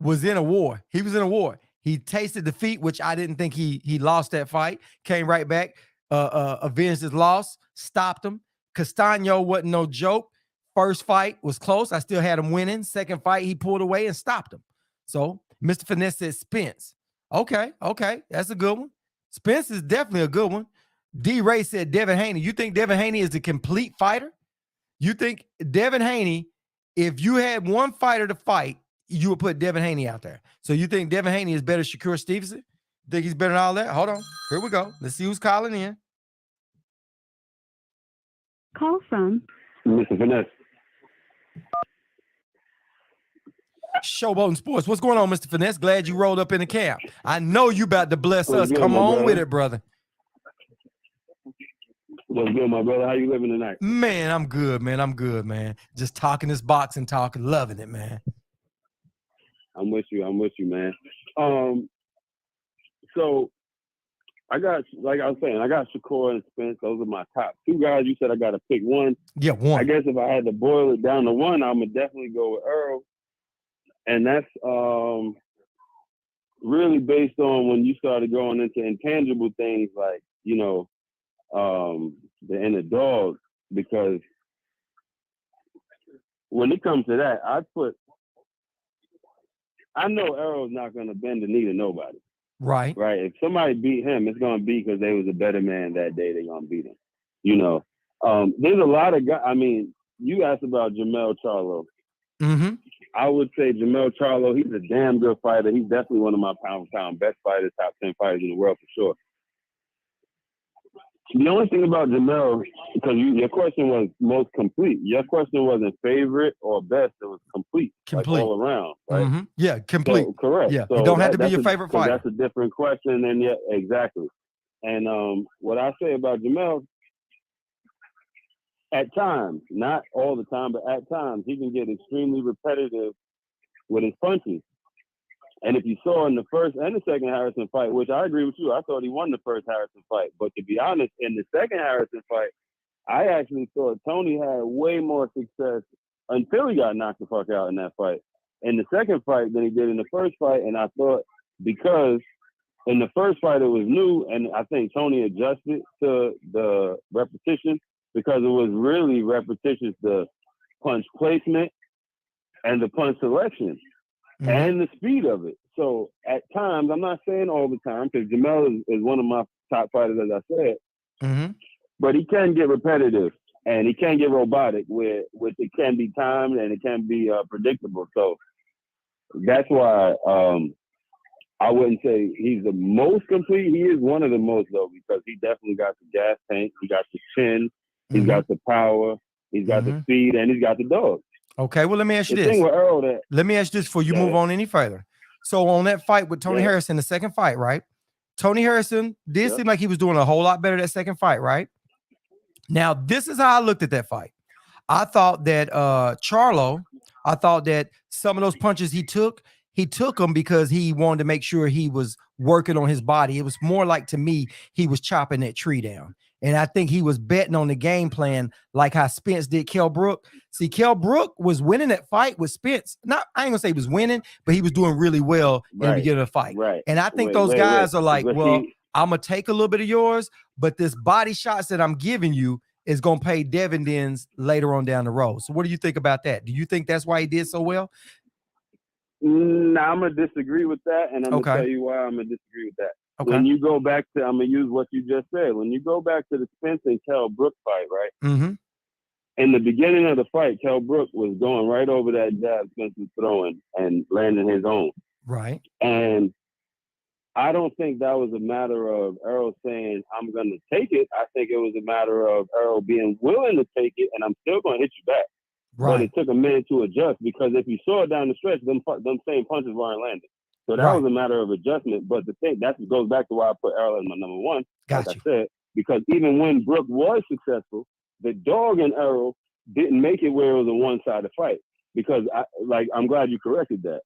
was in a war. He was in a war. He tasted defeat, which I didn't think he lost that fight. Came right back, avenged his loss, stopped him. Castano wasn't no joke. First fight was close. I still had him winning. Second fight, he pulled away and stopped him. So Mr. Finesse said Spence. Okay, that's a good one. Spence is definitely a good one. D. Ray said Devin Haney. You think Devin Haney is the complete fighter? You think Devin Haney, if you had one fighter to fight, you would put Devin Haney out there. So you think Devin Haney is better than Shakur Stevenson? Think he's better than all that? Hold on. Here we go. Let's see who's calling in. Call from Mr. Finesse. Showboating Sports. What's going on, Mr. Finesse? Glad you rolled up in the camp. I know you about to bless us. Good, Come on brother. with it, brother. What's good, my brother? How you living tonight? Man, I'm good, man. Just talking this boxing talk and loving it, man. I'm with you, man. So I got, like I was saying, I got Shakur and Spence. Those are my top two guys. You said I got to pick one. Yeah, one. I guess if I had to boil it down to one, I'm gonna definitely go with Earl. And that's really based on when you started going into intangible things like, you know, the inner dog, because when it comes to that, I know Errol's not going to bend the knee to nobody. Right. If somebody beat him, it's going to be because they was a better man that day. They're going to beat him. You know, there's a lot of guys. I mean, you asked about Jermell Charlo. Mm-hmm. I would say Jermell Charlo, he's a damn good fighter. He's definitely one of my pound for pound best fighters, top 10 fighters in the world for sure. The only thing about Jermell, because your question was most complete. Your question wasn't favorite or best. It was complete. Like all around, right? Mm-hmm. Yeah, complete. So, correct. Yeah, so it don't have to be your favorite fighter. That's a different question. And yeah, exactly. And what I say about Jermell, at times, not all the time, but at times, he can get extremely repetitive with his punches. And if you saw in the first and the second Harrison fight, which I agree with you, I thought he won the first Harrison fight. But to be honest, in the second Harrison fight, I actually thought Tony had way more success until he got knocked the fuck out in that fight. In the second fight than he did in the first fight. And I thought because in the first fight it was new, and I think Tony adjusted to the repetition because it was really repetitious, the punch placement and the punch selection. Mm-hmm. And the speed of it. So at times, I'm not saying all the time, because Jermell is one of my top fighters, as I said, mm-hmm. but he can get repetitive and he can get robotic, which it can be timed and it can be predictable. So that's why I wouldn't say he's the most complete. He is one of the most, though, because he definitely got the gas tank, he got the chin, he's mm-hmm. got the power, he's got mm-hmm. the speed, and he's got the dog. Okay, well, let me ask you the this. Thing with Earl let me ask you this before you move on any further. So on that fight with Tony Harrison, the second fight, right? Tony Harrison did seem like he was doing a whole lot better that second fight, right? Now, this is how I looked at that fight. I thought that Charlo, I thought that some of those punches he took them because he wanted to make sure he was working on his body. It was more like, to me, he was chopping that tree down. And I think he was betting on the game plan like how Spence did Kell Brook. See, Kell Brook was winning that fight with Spence. I ain't gonna say he was winning, but he was doing really well in the beginning of the fight. Right. And I think those guys are like, well, I'm gonna take a little bit of yours, but this body shots that I'm giving you is gonna pay dividends later on down the road. So what do you think about that? Do you think that's why he did so well? No, I'm gonna disagree with that, and I'm gonna tell you why I'm gonna disagree with that. Okay. When you go back to, I'm gonna use what you just said. When you go back to the Spence and Kell Brook fight, right? Mm-hmm. In the beginning of the fight, Kell Brook was going right over that jab Spence was throwing and landing his own. Right. And I don't think that was a matter of Earl saying, I'm gonna take it. I think it was a matter of Earl being willing to take it, and I'm still gonna hit you back. Right. But it took a minute to adjust, because if you saw it down the stretch, them same punches weren't landing. So that was a matter of adjustment. But the thing that goes back to why I put Earl as my number one, like I said, because even when Brook was successful, the dog and Earl didn't make it where it was a one-sided fight. Because I'm glad you corrected that,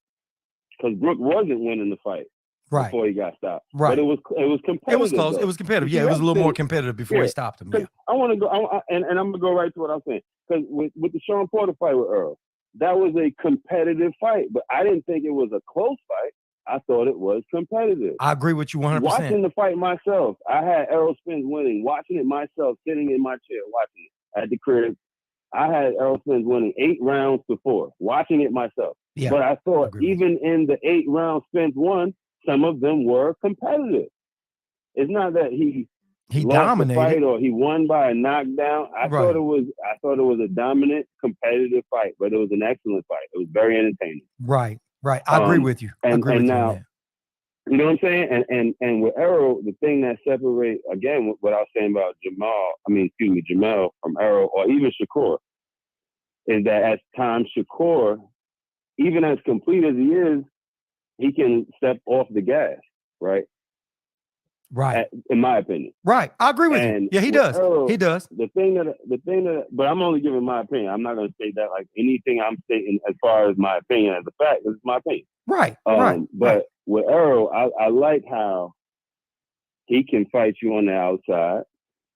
because Brook wasn't winning the fight before he got stopped. Right. But it was competitive. It was close. Though. It was competitive. Yeah, it was a little more competitive before he stopped him. Yeah. I want to go, and I'm gonna go right to what I'm saying. Because with the Sean Porter fight with Earl, that was a competitive fight, but I didn't think it was a close fight. I thought it was competitive. I agree with you 100%. Watching the fight myself, I had Errol Spence winning. Watching it myself, sitting in my chair, watching it at the crib, I had Errol Spence winning 8 rounds to 4. Watching it myself, Yeah, but I thought agree with even in the 8 rounds Spence won, some of them were competitive. It's not that he lost dominated the fight or he won by a knockdown. I thought it was a dominant, competitive fight, but it was an excellent fight. It was very entertaining. Right. I agree with you. I agree with you on that. You know what I'm saying? And with Errol, the thing that separates, again, what I was saying about Jamel from Errol, or even Shakur, is that at times Shakur, even as complete as he is, he can step off the gas, right? Right. In my opinion. Right. I agree with you. Yeah, he does. Errol, he does. The thing that, but I'm only giving my opinion. I'm not going to state that like anything I'm stating as far as my opinion as a fact. It's my opinion. Right. But with Errol, I like how he can fight you on the outside.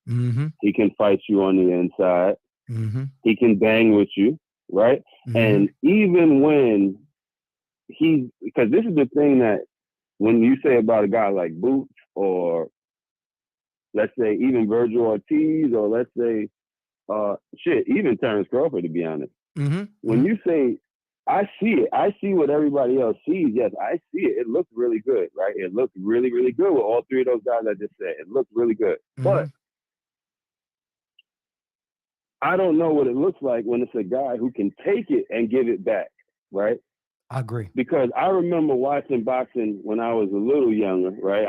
Mm-hmm. He can fight you on the inside. Mm-hmm. He can bang with you, right? Mm-hmm. And even when because this is the thing that when you say about a guy like Boots, or let's say even Virgil Ortiz, or let's say even Terrence Crawford, to be honest. Mm-hmm. When you say, I see it, I see what everybody else sees. Yes, I see it. It looks really good, right? It looks really, really good with all 3 of those guys I just said. It looks really good. Mm-hmm. But I don't know what it looks like when it's a guy who can take it and give it back, right? I agree. Because I remember watching boxing when I was a little younger, right?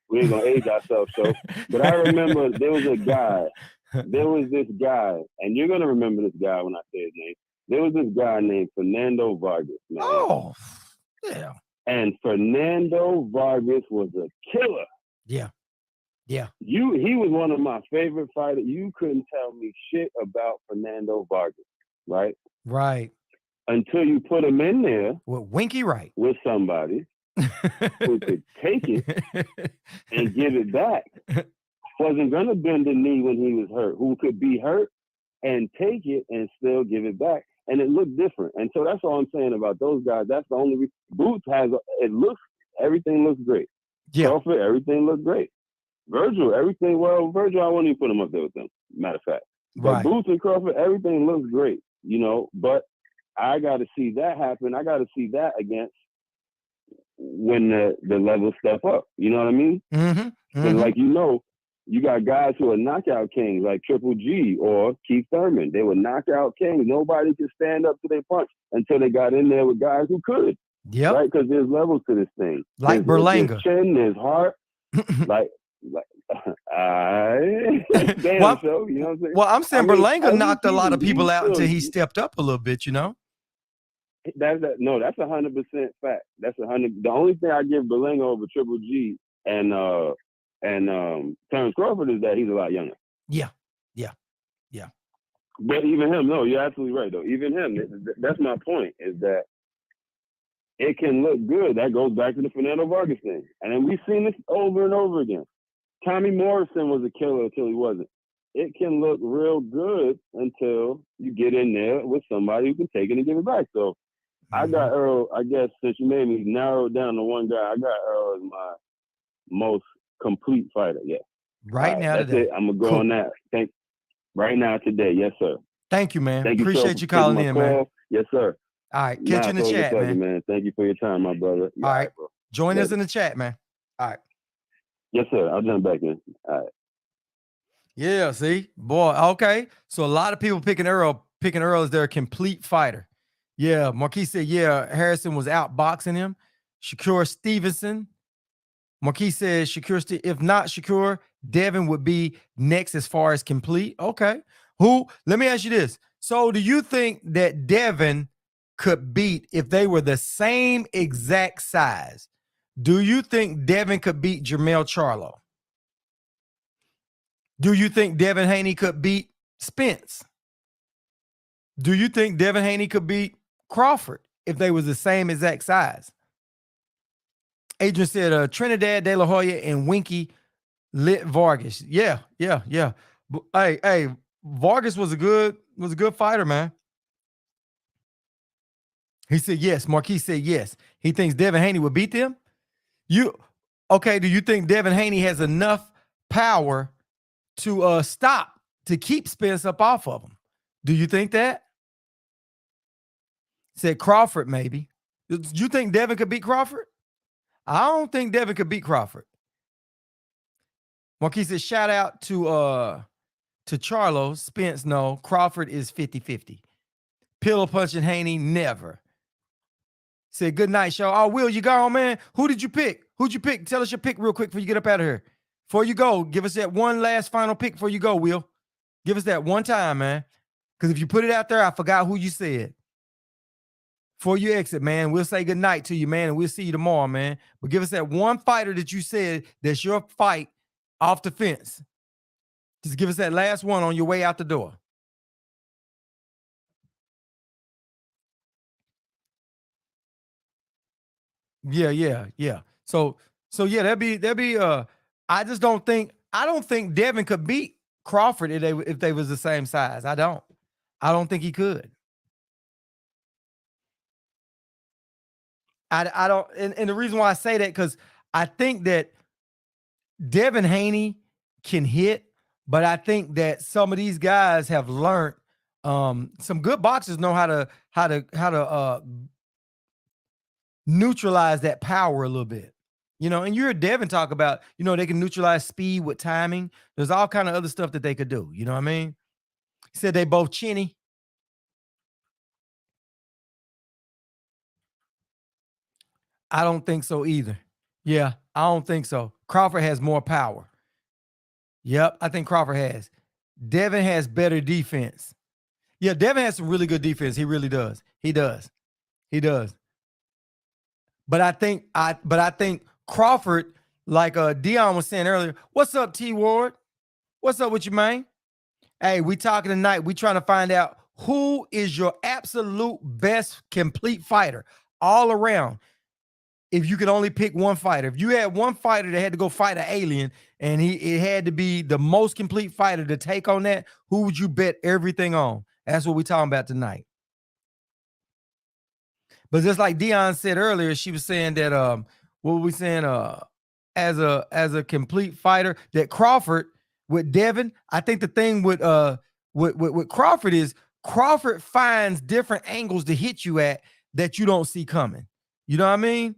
We ain't gonna age ourselves, so. But I remember there was this guy, and you're gonna remember this guy when I say his name. There was this guy named Fernando Vargas, man. Oh, yeah. And Fernando Vargas was a killer. Yeah. He was one of my favorite fighters. You couldn't tell me shit about Fernando Vargas, right? Right. Until you put him in there with Winky Wright, with somebody who could take it and give it back. Wasn't gonna bend the knee when he was hurt. Who could be hurt and take it and still give it back. And it looked different. And so that's all I'm saying about those guys. That's the only reason. Boots everything looks great. Yeah. Crawford, everything looked great. Virgil, Virgil, I won't even put him up there with them, matter of fact. But Right. Boots and Crawford, everything looks great, but I got to see that happen. I got to see that against when the levels step up. You know what I mean? Mm-hmm. And like, you got guys who are knockout kings like Triple G or Keith Thurman. They were knockout kings. Nobody could stand up to their punch until they got in there with guys who could. Yep. Right? Because there's levels to this thing. Like Berlanga. There's chin, there's heart. Damn, Well, so, you know what I'm saying? Well, I'm saying Berlanga knocked a lot of he's people out still- until he stepped up a little bit, That's 100% fact. That's 100. The only thing I give Berlanga over Triple G and Terrence Crawford is that he's a lot younger. Yeah. But even him, no, you're absolutely right though. Even him, that's my point, is that it can look good. That goes back to the Fernando Vargas thing. And then we've seen this over and over again. Tommy Morrison was a killer until he wasn't. It can look real good until you get in there with somebody who can take it and give it back. So I got Earl, I guess, since you made me narrow it down to one guy, I got Earl as my most complete fighter. Yeah. Right now that's today. it. I'm going to go Cool. on that. Right now today. Yes, sir. Thank you, man. Thank you. Appreciate you calling in, man. Yes, sir. All right. Catch you in the it's always a chat, pleasure, man. Thank you for your time, my brother. All right. Bro. Join us Later. in the chat, man. All right. Yes, sir. I'll jump back in. All right. Yeah, see? Boy, okay. So a lot of people picking Earl as their complete fighter. Yeah, Marquis said, yeah, Harrison was outboxing him. Shakur Stevenson. Marquis says, if not Shakur, Devin would be next as far as complete. Okay. Let me ask you this. So do you think that Devin could beat, if they were the same exact size, do you think Devin could beat Jermell Charlo? Do you think Devin Haney could beat Spence? Do you think Devin Haney could beat Crawford if they was the same exact size? Adrian said Trinidad De La Hoya and Winky lit Vargas. Yeah. But, hey, Vargas was a good fighter, man. He said yes. Marquis said yes. He thinks Devin Haney would beat them. Okay? Do you think Devin Haney has enough power to keep Spence up off of him? Do you think that? Said Crawford maybe. Do you think Devin could beat Crawford? I don't think Devin could beat Crawford. Marquis said shout out to Charlo. Spence, no. Crawford is 50-50. Pillow punching Haney, never. Said good night, show. Oh, Will, you gone, man? Who did you pick? Who'd you pick? Tell us your pick real quick before you get up out of here. Before you go, give us that one last final pick before you go, Will. Give us that one time, man. Because if you put it out there, I forgot who you said. Before you exit, man, we'll say good night to you, man, and we'll see you tomorrow, man. But give us that one fighter that you said that's your fight off the fence. Just give us that last one on your way out the door. Yeah. So yeah, that'd be I don't think Devin could beat Crawford if they was the same size. I don't think he could. I don't, and the reason why I say that, because I think that Devin Haney can hit, but I think that some of these guys have learned, some good boxers know how to neutralize that power a little bit. You know, and you heard Devin talk about, they can neutralize speed with timing. There's all kind of other stuff that they could do. You know what I mean? He said they both chinny. I don't think so either. Yeah, I don't think so. Crawford has more power. Yep, I think Crawford has. Devin has better defense. Yeah, Devin has some really good defense. He really does. He does. But I think Crawford, like Dion was saying earlier, what's up, T Ward? What's up with you, man? Hey, we talking tonight. We trying to find out who is your absolute best complete fighter all around. If you could only pick one fighter, if you had one fighter that had to go fight an alien and it had to be the most complete fighter to take on that, who would you bet everything on? That's what we're talking about tonight. But just like Dion said earlier, she was saying that what were we saying? As a complete fighter, that Crawford with Devin, I think the thing with Crawford is Crawford finds different angles to hit you at that you don't see coming. You know what I mean?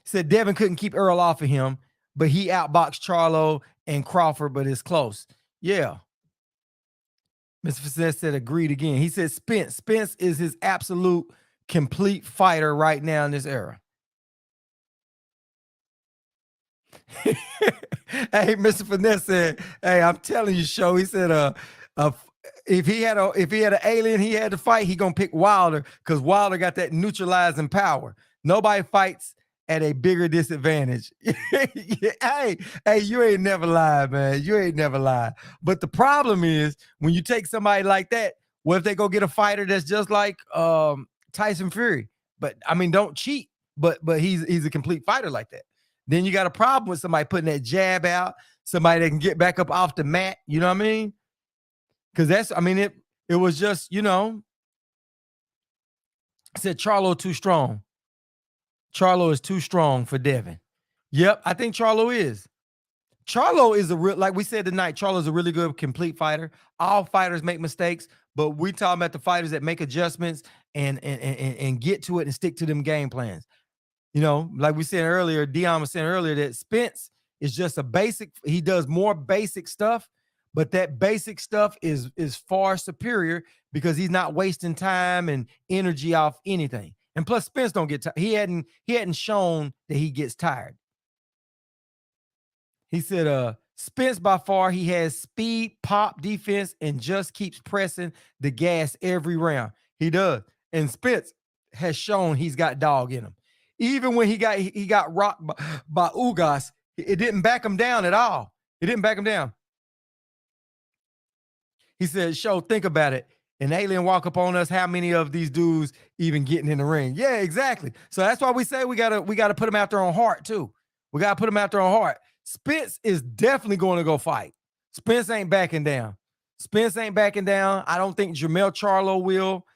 Said Devin couldn't keep Earl off of him, but he outboxed Charlo and Crawford, but it's close. Yeah. Mr. Facet said agreed again. He said Spence. Spence is his absolute complete fighter right now in this era. Hey, Mr. Finesse said, hey, I'm telling you, show. He said if he had an alien he had to fight, he gonna pick Wilder because Wilder got that neutralizing power. Nobody fights at a bigger disadvantage. Hey, you ain't never lied, man. You ain't never lied. But the problem is when you take somebody like that, what if they go get a fighter that's just like Tyson Fury? But I mean, don't cheat. But he's a complete fighter like that. Then you got a problem with somebody putting that jab out, somebody that can get back up off the mat. You know what I mean? Because it was just, I said Charlo too strong. Charlo is too strong for Devin. Yep, I think Charlo is. Charlo is like we said tonight, Charlo is a really good complete fighter. All fighters make mistakes, but we talking about the fighters that make adjustments and get to it and stick to them game plans. Like we said earlier, Dion was saying earlier that Spence is just a basic. He does more basic stuff, but that basic stuff is far superior because he's not wasting time and energy off anything. And plus, Spence don't get tired. He hadn't shown that he gets tired. He said, Spence by far, he has speed, pop, defense, and just keeps pressing the gas every round. He does. And Spence has shown he's got dog in him. Even when he got rocked by Ugas, it didn't back him down at all. It didn't back him down. He said, show, think about it. An alien walk up on us, how many of these dudes even getting in the ring? Yeah, exactly. So that's why we say we gotta put them out there on heart too. We gotta put them out there on heart. Spence is definitely going to go fight. Spence ain't backing down. I don't think Jermell Charlo will.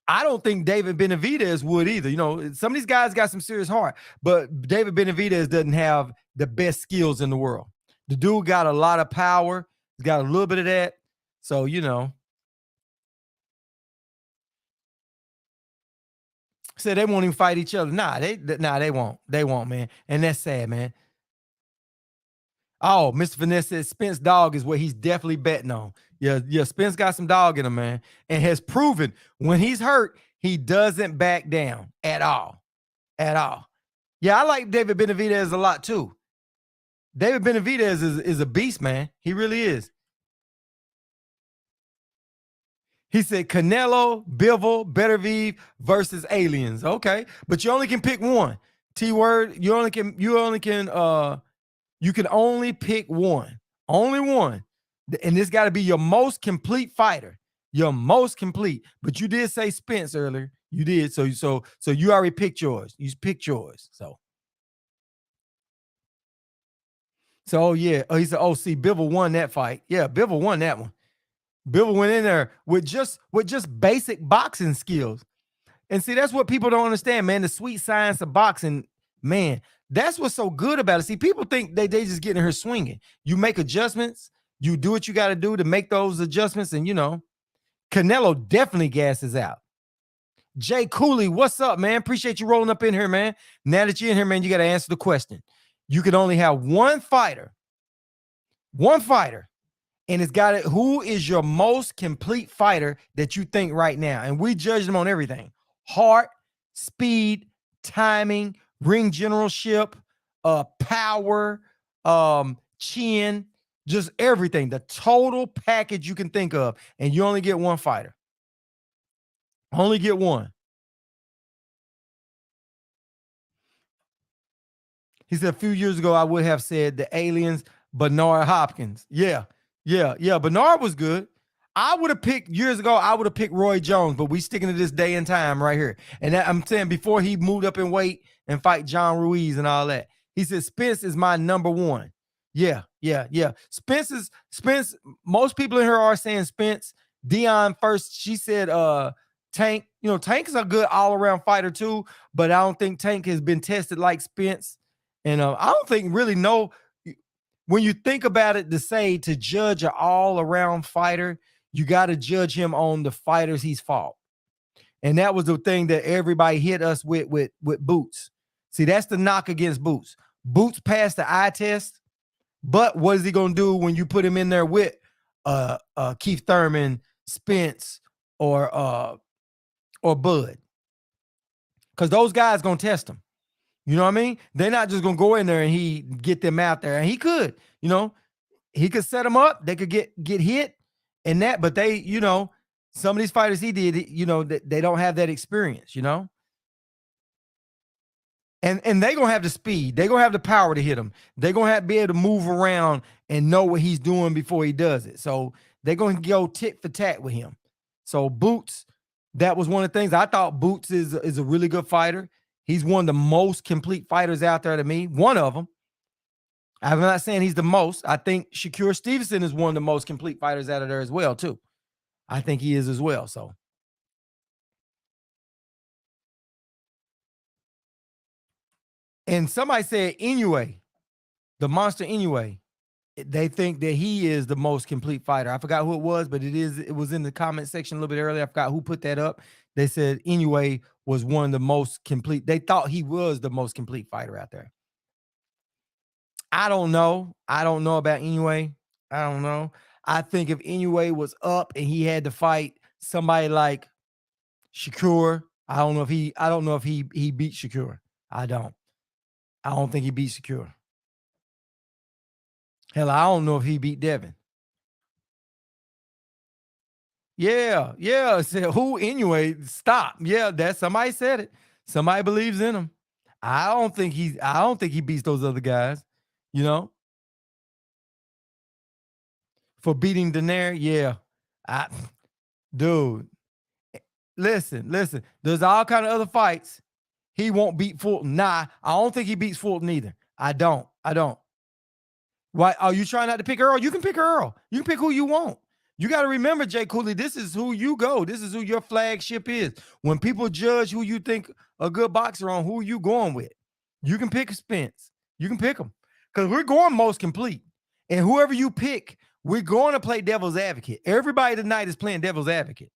I don't think David Benavidez would either. You know, some of these guys got some serious heart, but David Benavidez doesn't have the best skills in the world. The dude got a lot of power. He's got a little bit of that. So, you know. Said they won't even fight each other. Nah, they won't. They won't, man. And that's sad, man. Oh, Mr. Finesse says Spence dog is what he's definitely betting on. Yeah, Spence got some dog in him, man, and has proven when he's hurt, he doesn't back down at all. At all. Yeah, I like David Benavidez a lot too. David Benavidez is a beast, man. He really is. He said Canelo, Bivol, Beterbiev versus aliens. Okay, but you only can pick one. T-word, you can only pick one. Only one. And this got to be your most complete fighter. Your most complete. But you did say Spence earlier. You did. So you already picked yours. You picked yours. So yeah. Oh, he said, oh, see, Bivol won that fight. Yeah, Bivol won that one. Bivol went in there with just basic boxing skills. And see, that's what people don't understand, man. The sweet science of boxing, man. That's what's so good about it. See, people think they just get in here swinging. You make adjustments. You do what you got to do to make those adjustments. And, you know, Canelo definitely gasses out. Jay Cooley, what's up, man? Appreciate you rolling up in here, man. Now that you're in here, man, you got to answer the question. You can only have one fighter. And it's got it. Who is your most complete fighter that you think right now? And we judge them on everything. Heart, speed, timing, ring generalship, power, chin, just everything. The total package you can think of. And you only get one fighter. Only get one. He said a few years ago, I would have said the aliens, Bernard Hopkins. Yeah. Bernard was good. I would have picked years ago. I would have picked Roy Jones, but we sticking to this day and time right here. And that, I'm saying before he moved up in weight and fight John Ruiz and all that, he said Spence is my number one. Yeah. Spence. Most people in here are saying Spence. Dion first. She said Tank. You know, Tank is a good all around fighter too, but I don't think Tank has been tested like Spence. And I don't think really know. When you think about it, to judge an all-around fighter, you got to judge him on the fighters he's fought. And that was the thing that everybody hit us with Boots. See, that's the knock against Boots. Boots passed the eye test, but what is he going to do when you put him in there with Keith Thurman, Spence, or Bud? Because those guys going to test him. You know what I mean? They're not just going to go in there and he get them out there. And he could, you know, he could set them up. They could get hit and that, but they, you know, some of these fighters he did, you know, they don't have that experience, you know? And they're going to have the speed. They're going to have the power to hit him. They're going to have to be able to move around and know what he's doing before he does it. So they're going to go tit for tat with him. So Boots, that was one of the things. I thought Boots is a really good fighter. He's one of the most complete fighters out there to me. One of them. I'm not saying he's the most. I think Shakur Stevenson is one of the most complete fighters out of there as well, too. I think he is as well. So, and somebody said Inoue, the monster Inoue. They think that he is the most complete fighter. I forgot who it was, but it was in the comment section a little bit earlier. I forgot who put that up. They said Inoue was one of the most complete. They thought he was the most complete fighter out there. I don't know. I don't know about Inoue. I don't know. I think if Inoue was up and he had to fight somebody like Shakur, I don't know if he beat Shakur. I don't think he beat Shakur. Hell, I don't know if he beat Devin. Yeah. Said who anyway? Stop. Yeah, that somebody said it. Somebody believes in him. I don't think he beats those other guys, you know. For beating Daenerys, yeah. Dude. Listen. There's all kind of other fights. He won't beat Fulton. Nah, I don't think he beats Fulton either. I don't. Why are you trying not to pick Earl? You can pick Earl. You can pick who you want. You got to remember, Jay Cooley, this is who you go. This is who your flagship is. When people judge who you think a good boxer on, who you going with, you can pick Spence. You can pick them because we're going most complete. And whoever you pick, we're going to play devil's advocate. Everybody tonight is playing devil's advocate.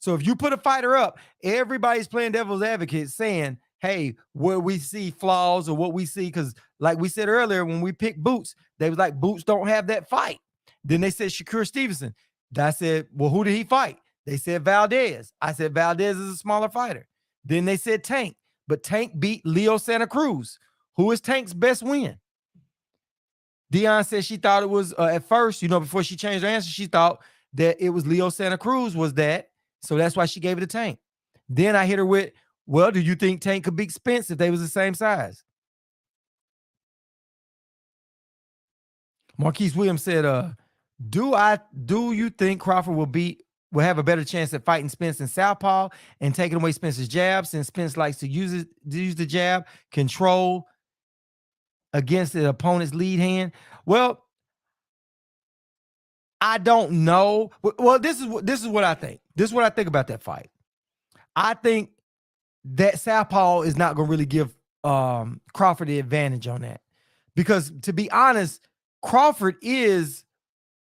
So if you put a fighter up, everybody's playing devil's advocate saying, hey, where we see flaws or what we see, because like we said earlier, when we picked Boots, they was like, Boots don't have that fight. Then they said Shakur Stevenson. I said, well, who did he fight? They said Valdez. I said, Valdez is a smaller fighter. Then they said Tank, but Tank beat Leo Santa Cruz. Who is Tank's best win? Dion said she thought it was, at first, before she changed her answer, she thought that it was Leo Santa Cruz was that. So that's why she gave it to Tank. Then I hit her with, well, do you think Tank could beat Spence if they was the same size? Marquise Williams said, do you think Crawford will have a better chance at fighting Spence in southpaw and taking away Spence's jab, since Spence likes to use the jab, control against the opponent's lead hand? Well, I don't know. Well, this is what I think. This is what I think about that fight. I think that southpaw is not going to really give Crawford the advantage on that, because to be honest, Crawford is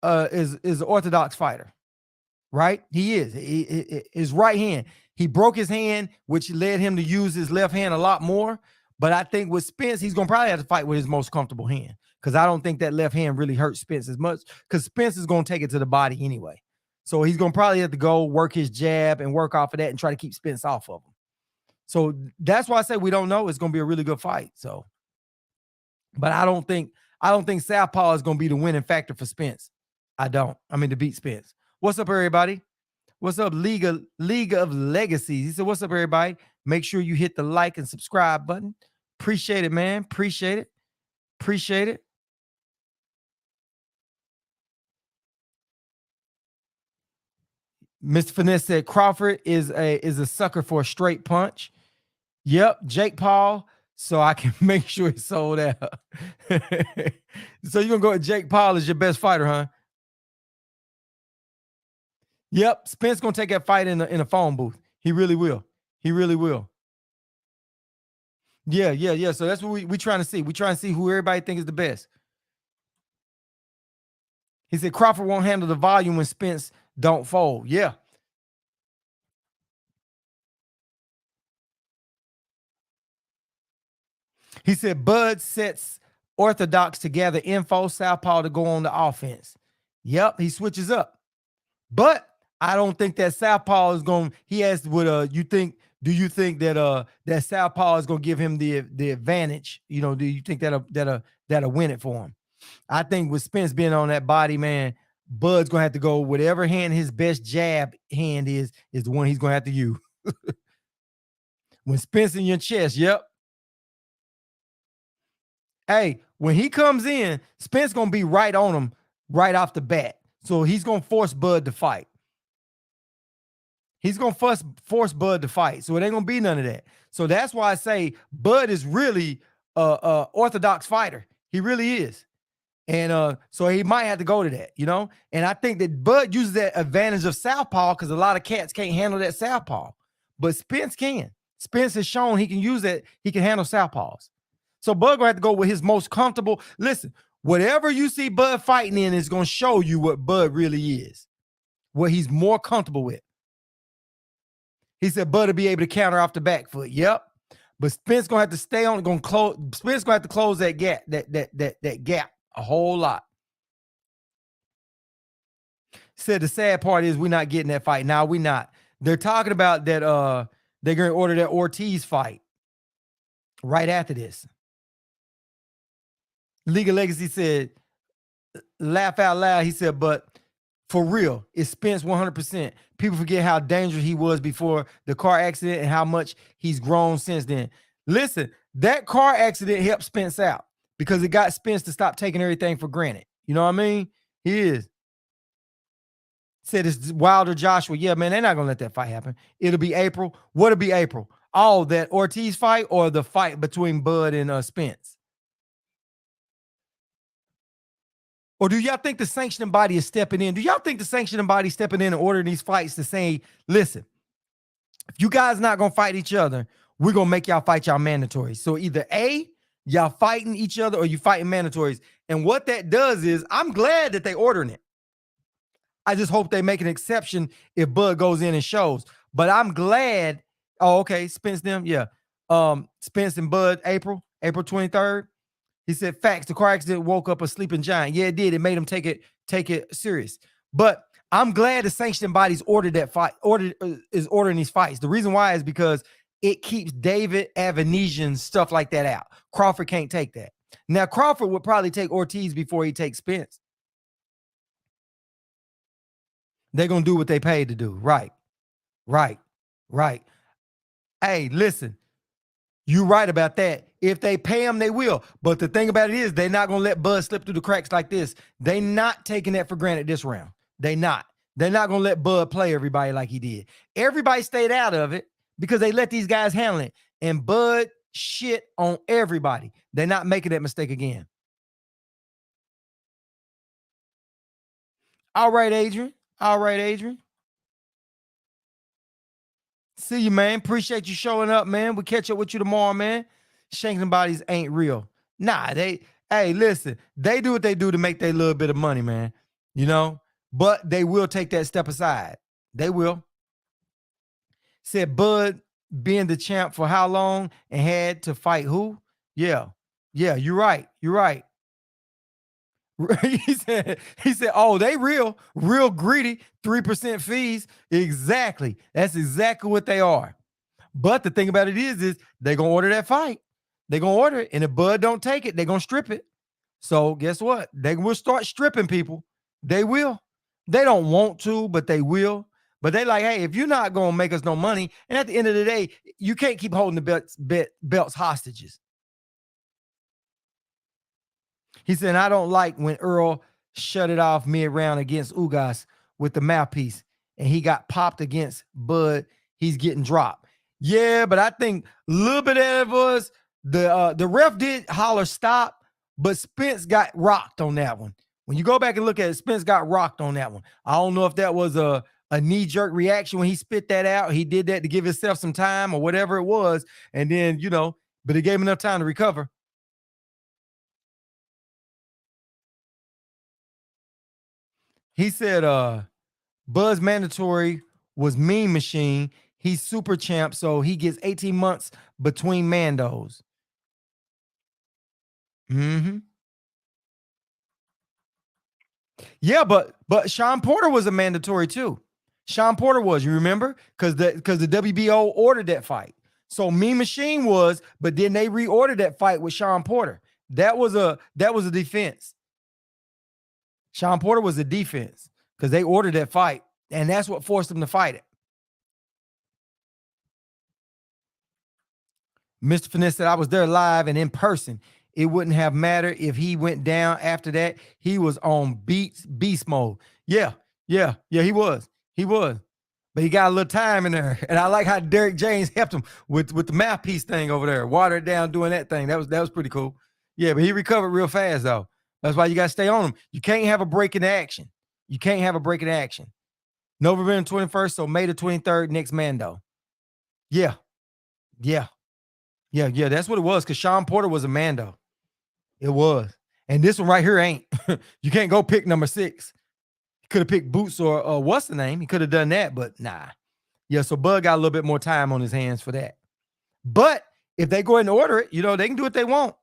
an orthodox fighter, right? He is. His right hand, he broke his hand, which led him to use his left hand a lot more. But I think with Spence, he's going to probably have to fight with his most comfortable hand, because I don't think that left hand really hurts Spence as much, because Spence is going to take it to the body anyway. So he's going to probably have to go work his jab and work off of that and try to keep Spence off of him. So that's why I say we don't know. It's going to be a really good fight. So, but I don't think southpaw is going to be the winning factor for Spence. To beat Spence. What's up, everybody? What's up, League of Legacies? He said, what's up, everybody? Make sure you hit the like and subscribe button. Appreciate it, man. Appreciate it. Mr. Finesse said Crawford is a sucker for a straight punch. Yep, Jake Paul. So I can make sure it's sold out. So you're gonna go with Jake Paul as your best fighter, huh? Yep, Spence gonna take that fight in a phone booth. He really will. Yeah. So that's what we trying to see. We trying to see who everybody thinks is the best. He said Crawford won't handle the volume when Spence don't fold. Yeah. He said Bud sets orthodox together, info, southpaw to go on the offense. Yep, he switches up. But I don't think that southpaw is going. He asked, "Would you think? Do you think that that southpaw is going to give him the advantage? Do you think that'll win it for him?" I think with Spence being on that body, man, Bud's gonna have to go whatever hand his best jab hand is the one he's gonna have to use. When Spence in your chest, yep. Hey, when he comes in, Spence gonna be right on him right off the bat. So he's gonna force Bud to fight. He's gonna force Bud to fight. So it ain't gonna be none of that. So that's why I say Bud is really a orthodox fighter. He really is. And so he might have to go to that, And I think that Bud uses that advantage of southpaw, because a lot of cats can't handle that southpaw. But Spence can. Spence has shown he can use that. He can handle southpaws. So Bud gonna have to go with his most comfortable. Listen, whatever you see Bud fighting in is gonna show you what Bud really is, what he's more comfortable with. He said Bud will be able to counter off the back foot. Yep. But Spence gonna have to stay on. Spence gonna have to close that gap. That gap a whole lot. Said the sad part is we're not getting that fight. Now we're not. They're talking about that. They're gonna order that Ortiz fight right after this. League of Legacy said, laugh out loud. He said, but for real, it's Spence 100%. People forget how dangerous he was before the car accident and how much he's grown since then. Listen, that car accident helped Spence out because it got Spence to stop taking everything for granted. You know what I mean? He is. Said it's Wilder Joshua. Yeah, man, they're not going to let that fight happen. It'll be April. What'll be April? Oh, that Ortiz fight or the fight between Bud and Spence? Or do y'all think the sanctioning body is stepping in? Do y'all think the sanctioning body stepping in and ordering these fights to say, listen, if you guys not going to fight each other, we're going to make y'all fight y'all mandatories. So either A, y'all fighting each other or you fighting mandatories. And what that does is I'm glad that they ordering it. I just hope they make an exception if Bud goes in and shows. But I'm glad. Oh, okay. Spence them. Yeah. Spence and Bud, April 23rd. He said, facts. The car accident woke up a sleeping giant. Yeah, it did. It made him take it serious. But I'm glad the sanctioning bodies ordered that fight, is ordering these fights. The reason why is because it keeps David Avanesian stuff like that out. Crawford can't take that. Now, Crawford would probably take Ortiz before he takes Spence. They're going to do what they paid to do. Right. Hey, listen, you're right about that. If they pay them, they will. But the thing about it is they're not going to let Bud slip through the cracks like this. They not taking that for granted this round. They're not going to let Bud play everybody like he did. Everybody stayed out of it because they let these guys handle it. And Bud shit on everybody. They're not making that mistake again. All right, Adrian. See you, man. Appreciate you showing up, man. We'll catch up with you tomorrow, man. Shanking bodies ain't real. Nah, hey, listen, they do what they do to make their little bit of money, man. You know, but they will take that step aside. They will. Said Bud being the champ for how long and had to fight who? Yeah, you're right. He said, oh, they real greedy, 3% fees. Exactly. That's exactly what they are. But the thing about it is they're going to order that fight. They're going to order it. And if Bud don't take it, they're going to strip it. So guess what? They will start stripping people. They will. They don't want to, but they will. But they like, hey, if you're not going to make us no money, and at the end of the day, you can't keep holding the belts hostages. He said, I don't like when Earl shut it off mid-round against Ugas with the mouthpiece, and he got popped against Bud. He's getting dropped. Yeah, but I think a little bit of it was the ref did holler stop, but Spence got rocked on that one. When you go back and look at it, Spence got rocked on that one. I don't know if that was a knee-jerk reaction when he spit that out. He did that to give himself some time or whatever it was, and then, but it gave him enough time to recover. He said, Buzz mandatory was Mean Machine. He's super champ, so he gets 18 months between Mandos. Yeah, but Sean Porter was a mandatory too. Sean Porter was, you remember? Because the WBO ordered that fight. So Mean Machine was, but then they reordered that fight with Sean Porter. That was a defense. Sean Porter was a defense because they ordered that fight, and that's what forced him to fight it. Mr. Finesse said, I was there live and in person. It wouldn't have mattered if he went down after that. He was on beast mode. Yeah, he was. But he got a little time in there. And I like how Derek James helped him with the mouthpiece thing over there. Watered down doing that thing. That was pretty cool. Yeah, but he recovered real fast, though. That's why you got to stay on him. You can't have a break in action. November 21st, so May the 23rd, next Mando. Yeah. That's what it was, because Sean Porter was a Mando. It was. And this one right here ain't. You can't go pick number 6. He could have picked Boots or what's the name? He could have done that, but nah. Yeah, so Bud got a little bit more time on his hands for that. But if they go ahead and order it, they can do what they want.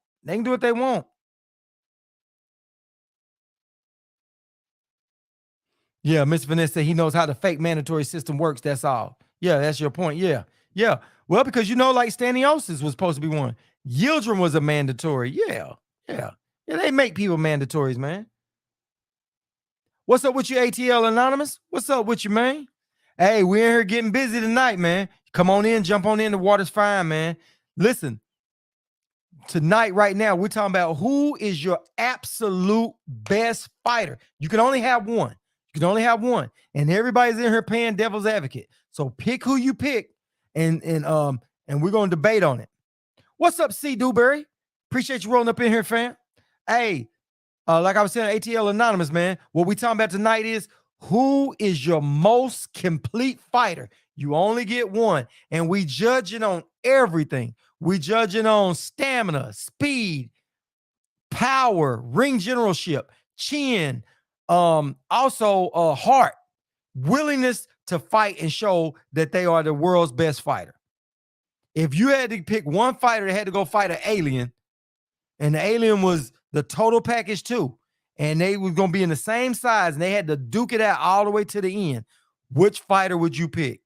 Yeah, Mr. Vanessa said he knows how the fake mandatory system works. That's all. Yeah, that's your point. Yeah. Well, because like Staniosis was supposed to be one. Yildirim was a mandatory. Yeah. They make people mandatories, man. What's up with you, ATL Anonymous? What's up with you, man? Hey, we're in here getting busy tonight, man. Come on in, jump on in. The water's fine, man. Listen, tonight, right now, we're talking about who is your absolute best fighter. You can only have one. And everybody's in here playing devil's advocate. So pick who you pick, and we're going to debate on it. What's up, C. Dewberry? Appreciate you rolling up in here, fam. Hey, Like I was saying, ATL Anonymous, man. What we talking about tonight is who is your most complete fighter? You only get one, and we judging on everything. We judging on stamina, speed, power, ring generalship, chin, also heart, willingness to fight and show that they are the world's best fighter. If you had to pick one fighter that had to go fight an alien, and the alien was the total package too, and they was gonna be in the same size, and they had to duke it out all the way to the end, which fighter would you pick?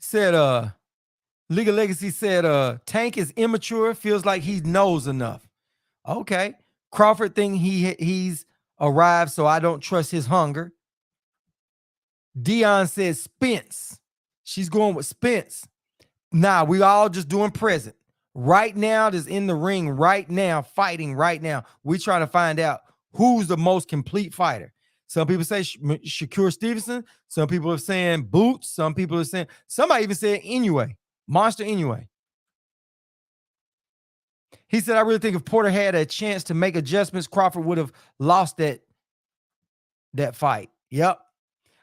Said League of Legacy said Tank is immature, feels like he knows enough. Okay. Crawford think he's arrived, so I don't trust his hunger. Dion says Spence. She's going with Spence. Nah, we all just doing present. Right now, that's in the ring right now, fighting right now. We trying to find out who's the most complete fighter. Some people say Shakur Stevenson. Some people are saying Boots. Some people are saying, somebody even said Inoue, Monster Inoue. He said, I really think if Porter had a chance to make adjustments, Crawford would have lost that fight. Yep.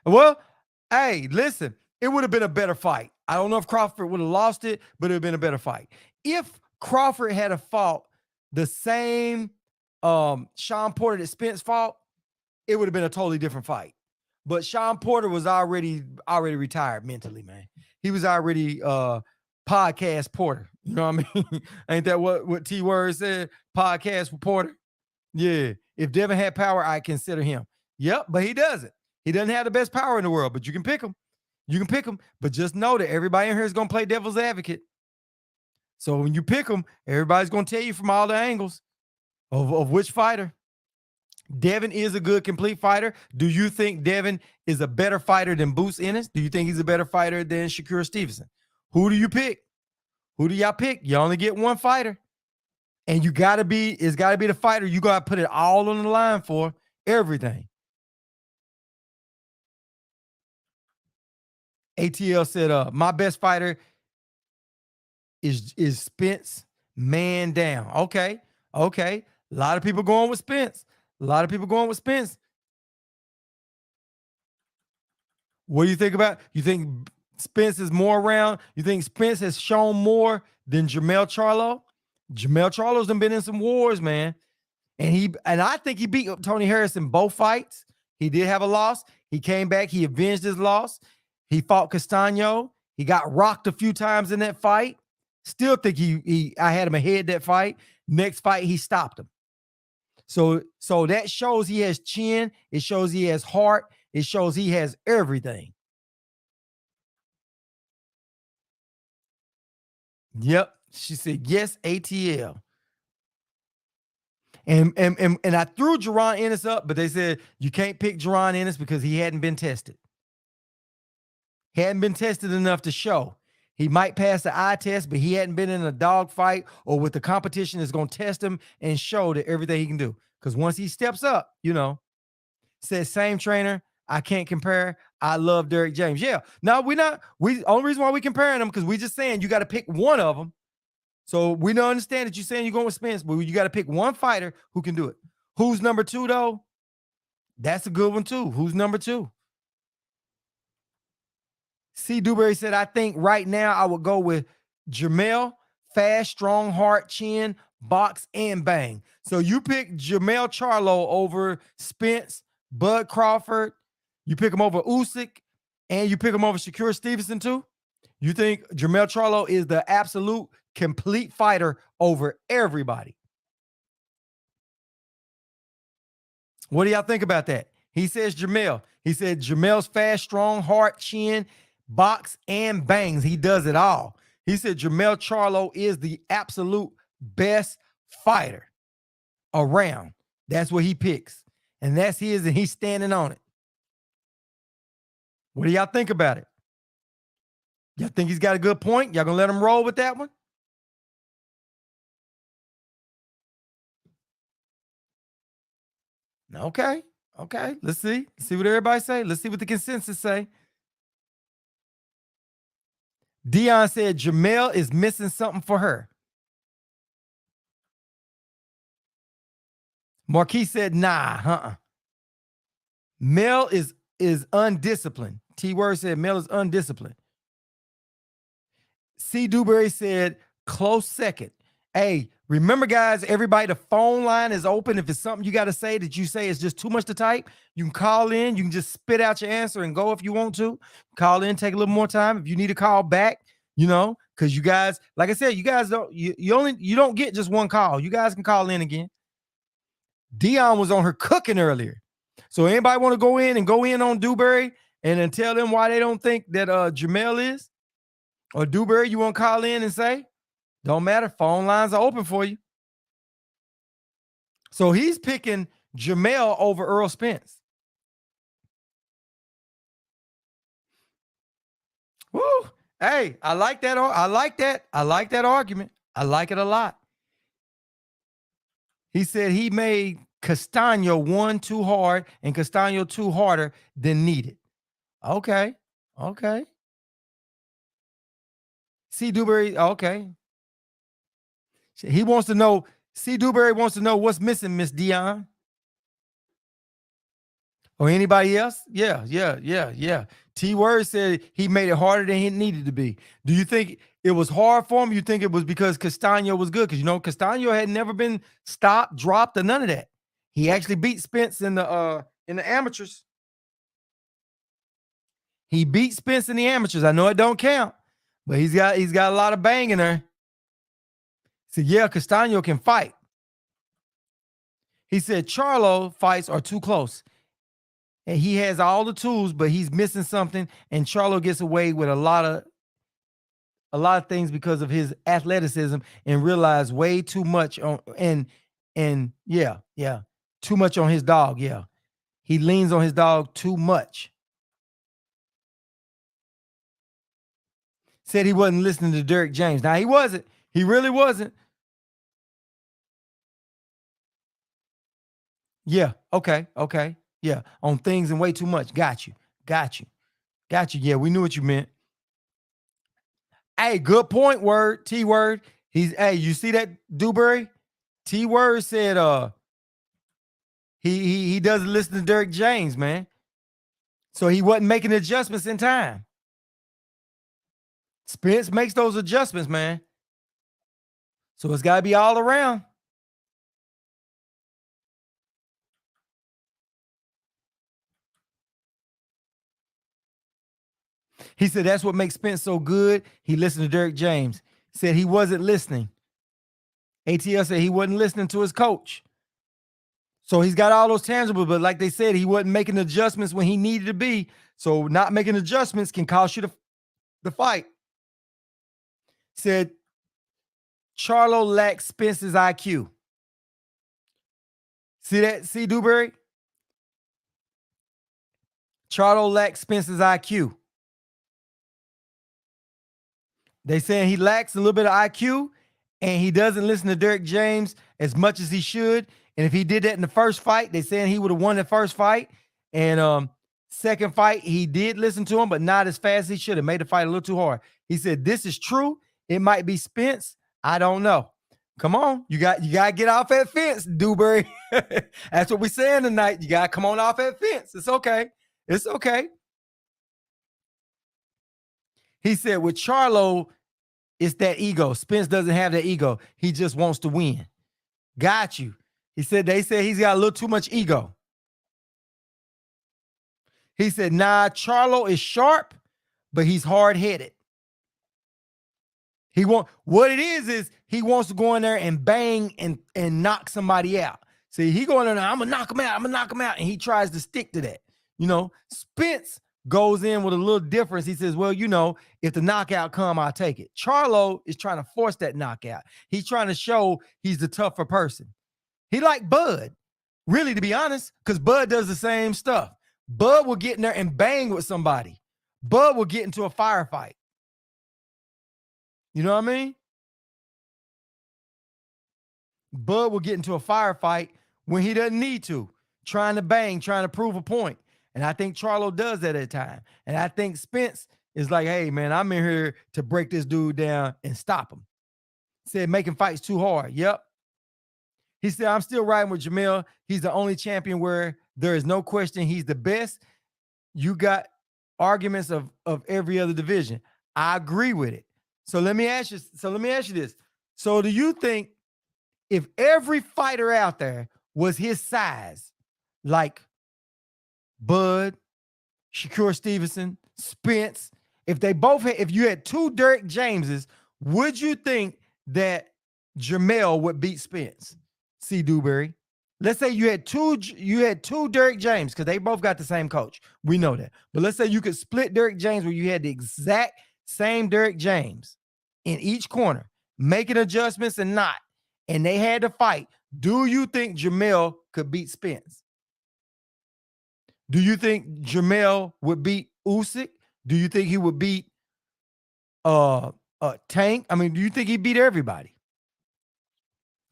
Well, hey, listen, it would have been a better fight. I don't know if Crawford would have lost it, but it would have been a better fight. If Crawford had fought the same Sean Porter that Spence fought, it would have been a totally different fight. But Sean Porter was already retired mentally, man. He was already podcast Porter. You know what I mean? Ain't that what T Word said? Podcast Porter. Yeah. If Devin had power, I consider him. Yep, but he doesn't. He doesn't have the best power in the world, but you can pick him. You can pick him, but just know that everybody in here is going to play devil's advocate. So when you pick them, everybody's going to tell you from all the angles of which fighter. Devin is a good, complete fighter. Do you think Devin is a better fighter than Boots Ennis? Do you think he's a better fighter than Shakur Stevenson? Who do you pick? Who do y'all pick? You only get one fighter. And it's got to be the fighter you got to put it all on the line for, everything. ATL said, my best fighter is Spence, man down. Okay. A lot of people going with Spence. What do you think about? You think Spence is more around? You think Spence has shown more than Jermell Charlo? Jermell Charlo's done been in some wars, man. And I think he beat Tony Harris in both fights. He did have a loss. He came back. He avenged his loss. He fought Castaño. He got rocked a few times in that fight. Still think I had him ahead that fight. Next fight, he stopped him. So that shows he has chin. It shows he has heart. It shows he has everything. Yep. She said, yes, ATL. And I threw Jaron Ennis up, but they said you can't pick Jaron Ennis because he hadn't been tested. He hadn't been tested enough to show. He might pass the eye test, but he hadn't been in a dog fight or with the competition that's going to test him and show that everything he can do. Because once he steps up, says same trainer, I can't compare. I love Derek James. Yeah. No, only reason why we comparing them because we just saying you got to pick one of them. So we don't understand that you're saying you're going with Spence, but you got to pick one fighter who can do it. Who's number 2 though? That's a good one too. Who's number 2? C. Dewberry said, I think right now I would go with Jermell, fast, strong, heart, chin, box, and bang. So you pick Jermell Charlo over Spence, Bud Crawford. You pick him over Usyk, and you pick him over Shakur Stevenson too. You think Jermell Charlo is the absolute complete fighter over everybody. What do y'all think about that? He says Jermell. He said Jermell's fast, strong, heart, chin, box, and bangs. He does it all. He said Jermell Charlo is the absolute best fighter around. That's what he picks. And that's his, and he's standing on it. What do y'all think about it? Y'all think he's got a good point? Y'all gonna let him roll with that one? Okay. Let's see. Let's see what everybody say. Let's see what the consensus say. Dion said Jamel is missing something for her. Marquis said, nah, Mel is undisciplined. T-Word said Mel is undisciplined. C. Dewberry said, close second. Hey, remember, guys, everybody, the phone line is open. If it's something you got to say that you say is just too much to type, you can call in. You can just spit out your answer and go if you want to. Call in, take a little more time. If you need to call back, you know, because you guys, like I said, you guys don't, you don't get just one call. You guys can call in again. Dion was on her cooking earlier. So anybody want to go in on Dewberry and then tell them why they don't think that Jamel is? Or Dewberry, you want to call in and say? Don't matter. Phone lines are open for you. So he's picking Jamel over Earl Spence. Woo. Hey, I like that. I like that. I like that argument. I like it a lot. He said he made Castano 1 too hard and Castano 2 harder than needed. Okay. Okay. C. Dewberry, okay. He wants to know, C. Dewberry wants to know what's missing, Miss Dion. Or anybody else? Yeah. T-Word said he made it harder than it needed to be. Do you think it was hard for him? You think it was because Castano was good? Because, you know, Castano had never been stopped, dropped, or none of that. He actually beat Spence in the amateurs. He beat Spence in the amateurs. I know it don't count, but he's got a lot of bang in there. So yeah, Castano can fight. He said Charlo fights are too close. And he has all the tools, but he's missing something. And Charlo gets away with a lot of things because of his athleticism and realize way too much on and yeah, too much on his dog. Yeah, he leans on his dog too much. Said he wasn't listening to Derrick James. Now he wasn't. He really wasn't. Yeah. Okay. Yeah. On things and way too much. Got you. Yeah, we knew what you meant. Hey, good point, word. T-Word. Hey, you see that, Dewberry? T-Word said he doesn't listen to Derrick James, man. So he wasn't making adjustments in time. Spence makes those adjustments, man. So it's got to be all around. He said that's what makes Spence so good. He listened to Derrick James. Said he wasn't listening. ATL said he wasn't listening to his coach. So he's got all those tangibles, but like they said, he wasn't making adjustments when he needed to be. So not making adjustments can cost you the fight. Said Charlo lacks Spence's IQ. See that? See, Dewberry? Charlo lacks Spence's IQ. They saying he lacks a little bit of IQ and he doesn't listen to Derrick James as much as he should. And if he did that in the first fight, they saying he would have won the first fight. And second fight, he did listen to him, but not as fast as he should have. Made the fight a little too hard. He said, this is true. It might be Spence. I don't know. Come on. You got to get off that fence, Dewberry. That's what we're saying tonight. You got to come on off that fence. It's okay. It's okay. He said with Charlo, it's that ego. Spence doesn't have that ego. He just wants to win. Got you. He said they said he's got a little too much ego. He said, nah, Charlo is sharp, but he's hard-headed. What it is he wants to go in there and bang and knock somebody out. See, he going in there, I'm gonna knock him out, and he tries to stick to that. You know, Spence goes in with a little difference. He says, well, you know, if the knockout come, I'll take it. Charlo is trying to force that knockout. He's trying to show he's the tougher person. He like Bud, really, to be honest, because Bud does the same stuff. Bud will get in there and bang with somebody. Bud will get into a firefight. You know what I mean? Bud will get into a firefight when he doesn't need to, trying to bang, trying to prove a point. And I think Charlo does that at a time. And I think Spence It's like, hey, man, I'm in here to break this dude down and stop him. Said making fights too hard. Yep. He said, I'm still riding with Jamel. He's the only champion where there is no question he's the best. You got arguments of every other division. I agree with it. So let me ask you this. So do you think if every fighter out there was his size, like Bud, Shakur Stevenson, Spence, if you had two Derrick Jameses, would you think that Jamel would beat Spence? C. Dewberry. Let's say you had two Derrick James, because they both got the same coach. We know that. But let's say you could split Derrick James where you had the exact same Derrick James in each corner, making adjustments and not, and they had to fight. Do you think Jamel could beat Spence? Do you think Jamel would beat Usyk? Do you think he would beat Tank? I mean, do you think he beat everybody?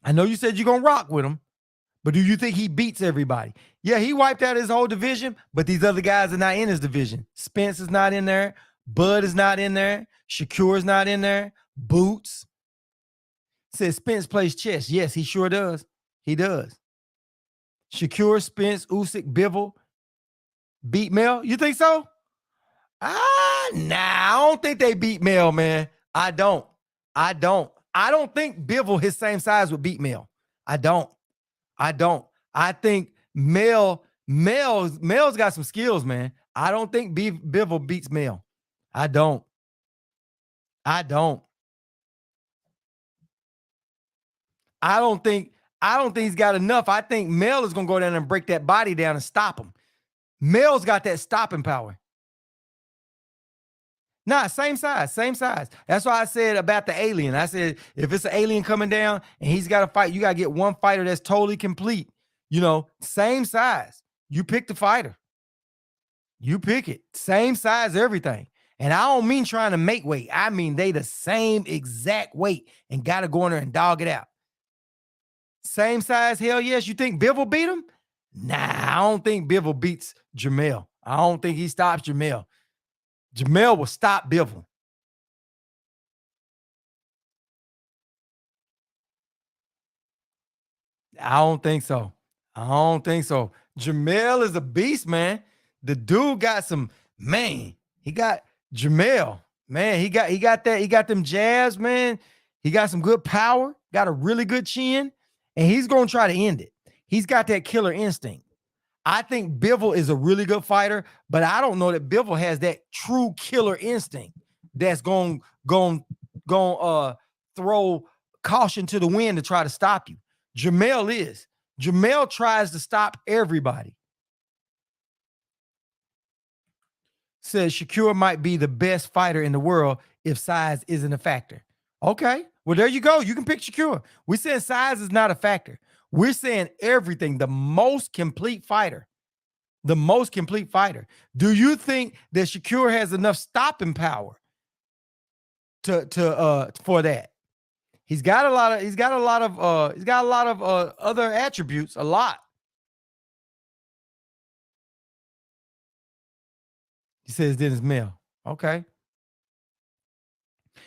I know you said you're going to rock with him, but do you think he beats everybody? Yeah, he wiped out his whole division, but these other guys are not in his division. Spence is not in there. Bud is not in there. Shakur is not in there. Boots. Says Spence plays chess. Yes, he sure does. He does. Shakur, Spence, Usyk, Bivol beat Mel. You think so? Nah, I don't think they beat Mel, man. I don't think Bivol, his same size, would beat Mel. I don't. I think Mel's got some skills, man. I don't think Bivol beats Mel. I don't think he's got enough. I think Mel is gonna go down and break that body down and stop him. Mel's got that stopping power. Nah, same size. That's why I said about the alien. I said, if it's an alien coming down and he's got to fight, you got to get one fighter that's totally complete. You know, same size. You pick the fighter. You pick it. Same size, everything. And I don't mean trying to make weight. I mean, they the same exact weight and got to go in there and dog it out. Same size, hell yes. You think Bivol beat him? Nah, I don't think Bivol beats Jamel. I don't think he stops Jamel. Jamel will stop Bivol. I don't think so. Jamel is a beast, man. The dude got some, man. He got Jamel, man. He got that. He got them jabs, man. He got some good power. Got a really good chin, and he's gonna try to end it. He's got that killer instinct. I think Bivol is a really good fighter, but I don't know that Bivol has that true killer instinct that's going throw caution to the wind to try to stop you. Jamel is. Jamel tries to stop everybody. Says Shakur might be the best fighter in the world if size isn't a factor. Okay, well, there you go. You can pick Shakur. We're saying size is not a factor. We're saying everything, the most complete fighter. The most complete fighter. Do you think that Shakur has enough stopping power for that? He's got a lot of other attributes, a lot. He says Dennis Mel. Okay.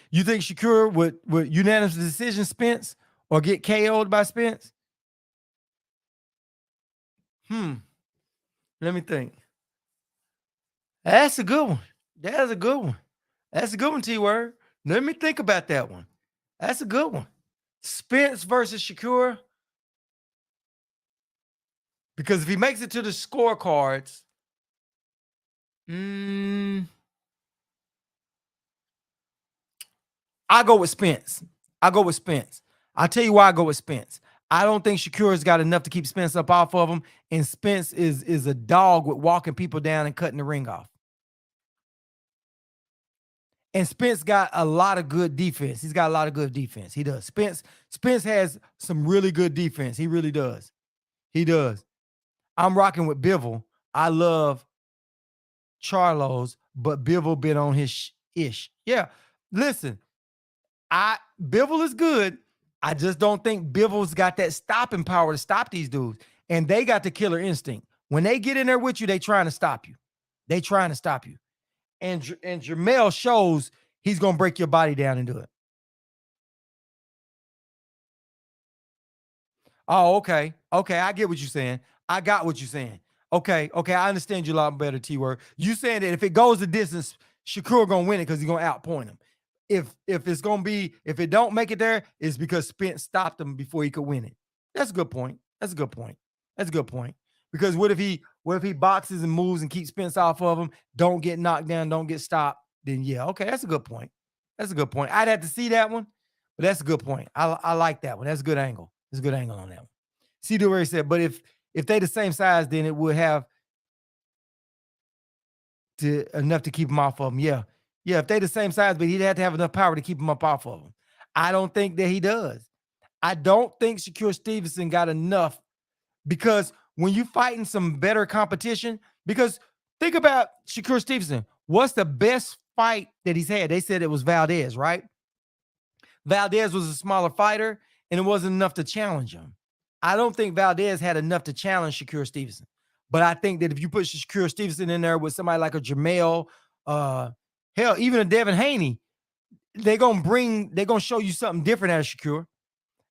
You think Shakur would unanimous decision Spence or get KO'd by Spence? Let me think. That's a good one, T-Word. Let me think about that one. That's a good one. Spence versus Shakur. Because if he makes it to the scorecards, I go with Spence. I'll tell you why I go with Spence. I don't think Shakur's got enough to keep Spence up off of him, and Spence is a dog with walking people down and cutting the ring off. And Spence got a lot of good defense. He's got a lot of good defense. He does. Spence has some really good defense. He really does. He does. I'm rocking with Bivol. I love Charlos, but Bivol been on his ish. Yeah, listen, Bivol is good. I just don't think Bivol's got that stopping power to stop these dudes. And they got the killer instinct. When they get in there with you, they trying to stop you. and Jermell shows he's gonna break your body down and do it. Oh, okay. Okay, I get what you're saying. I got what you're saying. Okay, I understand you a lot better, T-Word. You saying that if it goes the distance, Shakur gonna win it because he's gonna outpoint him. If it don't make it there, it's because Spence stopped him before he could win it. That's a good point. That's a good point. Because what if he boxes and moves and keeps Spence off of him, don't get knocked down, don't get stopped, then yeah, okay, that's a good point. I'd have to see that one, but that's a good point. I like that one. That's a good angle. There's a good angle on that one. See where he said, but if they the same size, then it would have enough to keep him off of him. Yeah. If they the same size, but he'd have to have enough power to keep him up off of him. I don't think that he does. I don't think Shakur Stevenson got enough, because when you fighting some better competition, because think about Shakur Stevenson. What's the best fight that he's had? They said it was Valdez, right? Valdez was a smaller fighter, and it wasn't enough to challenge him. I don't think Valdez had enough to challenge Shakur Stevenson. But I think that if you put Shakur Stevenson in there with somebody like a Jermell, hell, even a Devin Haney, they're gonna show you something different out of Shakur.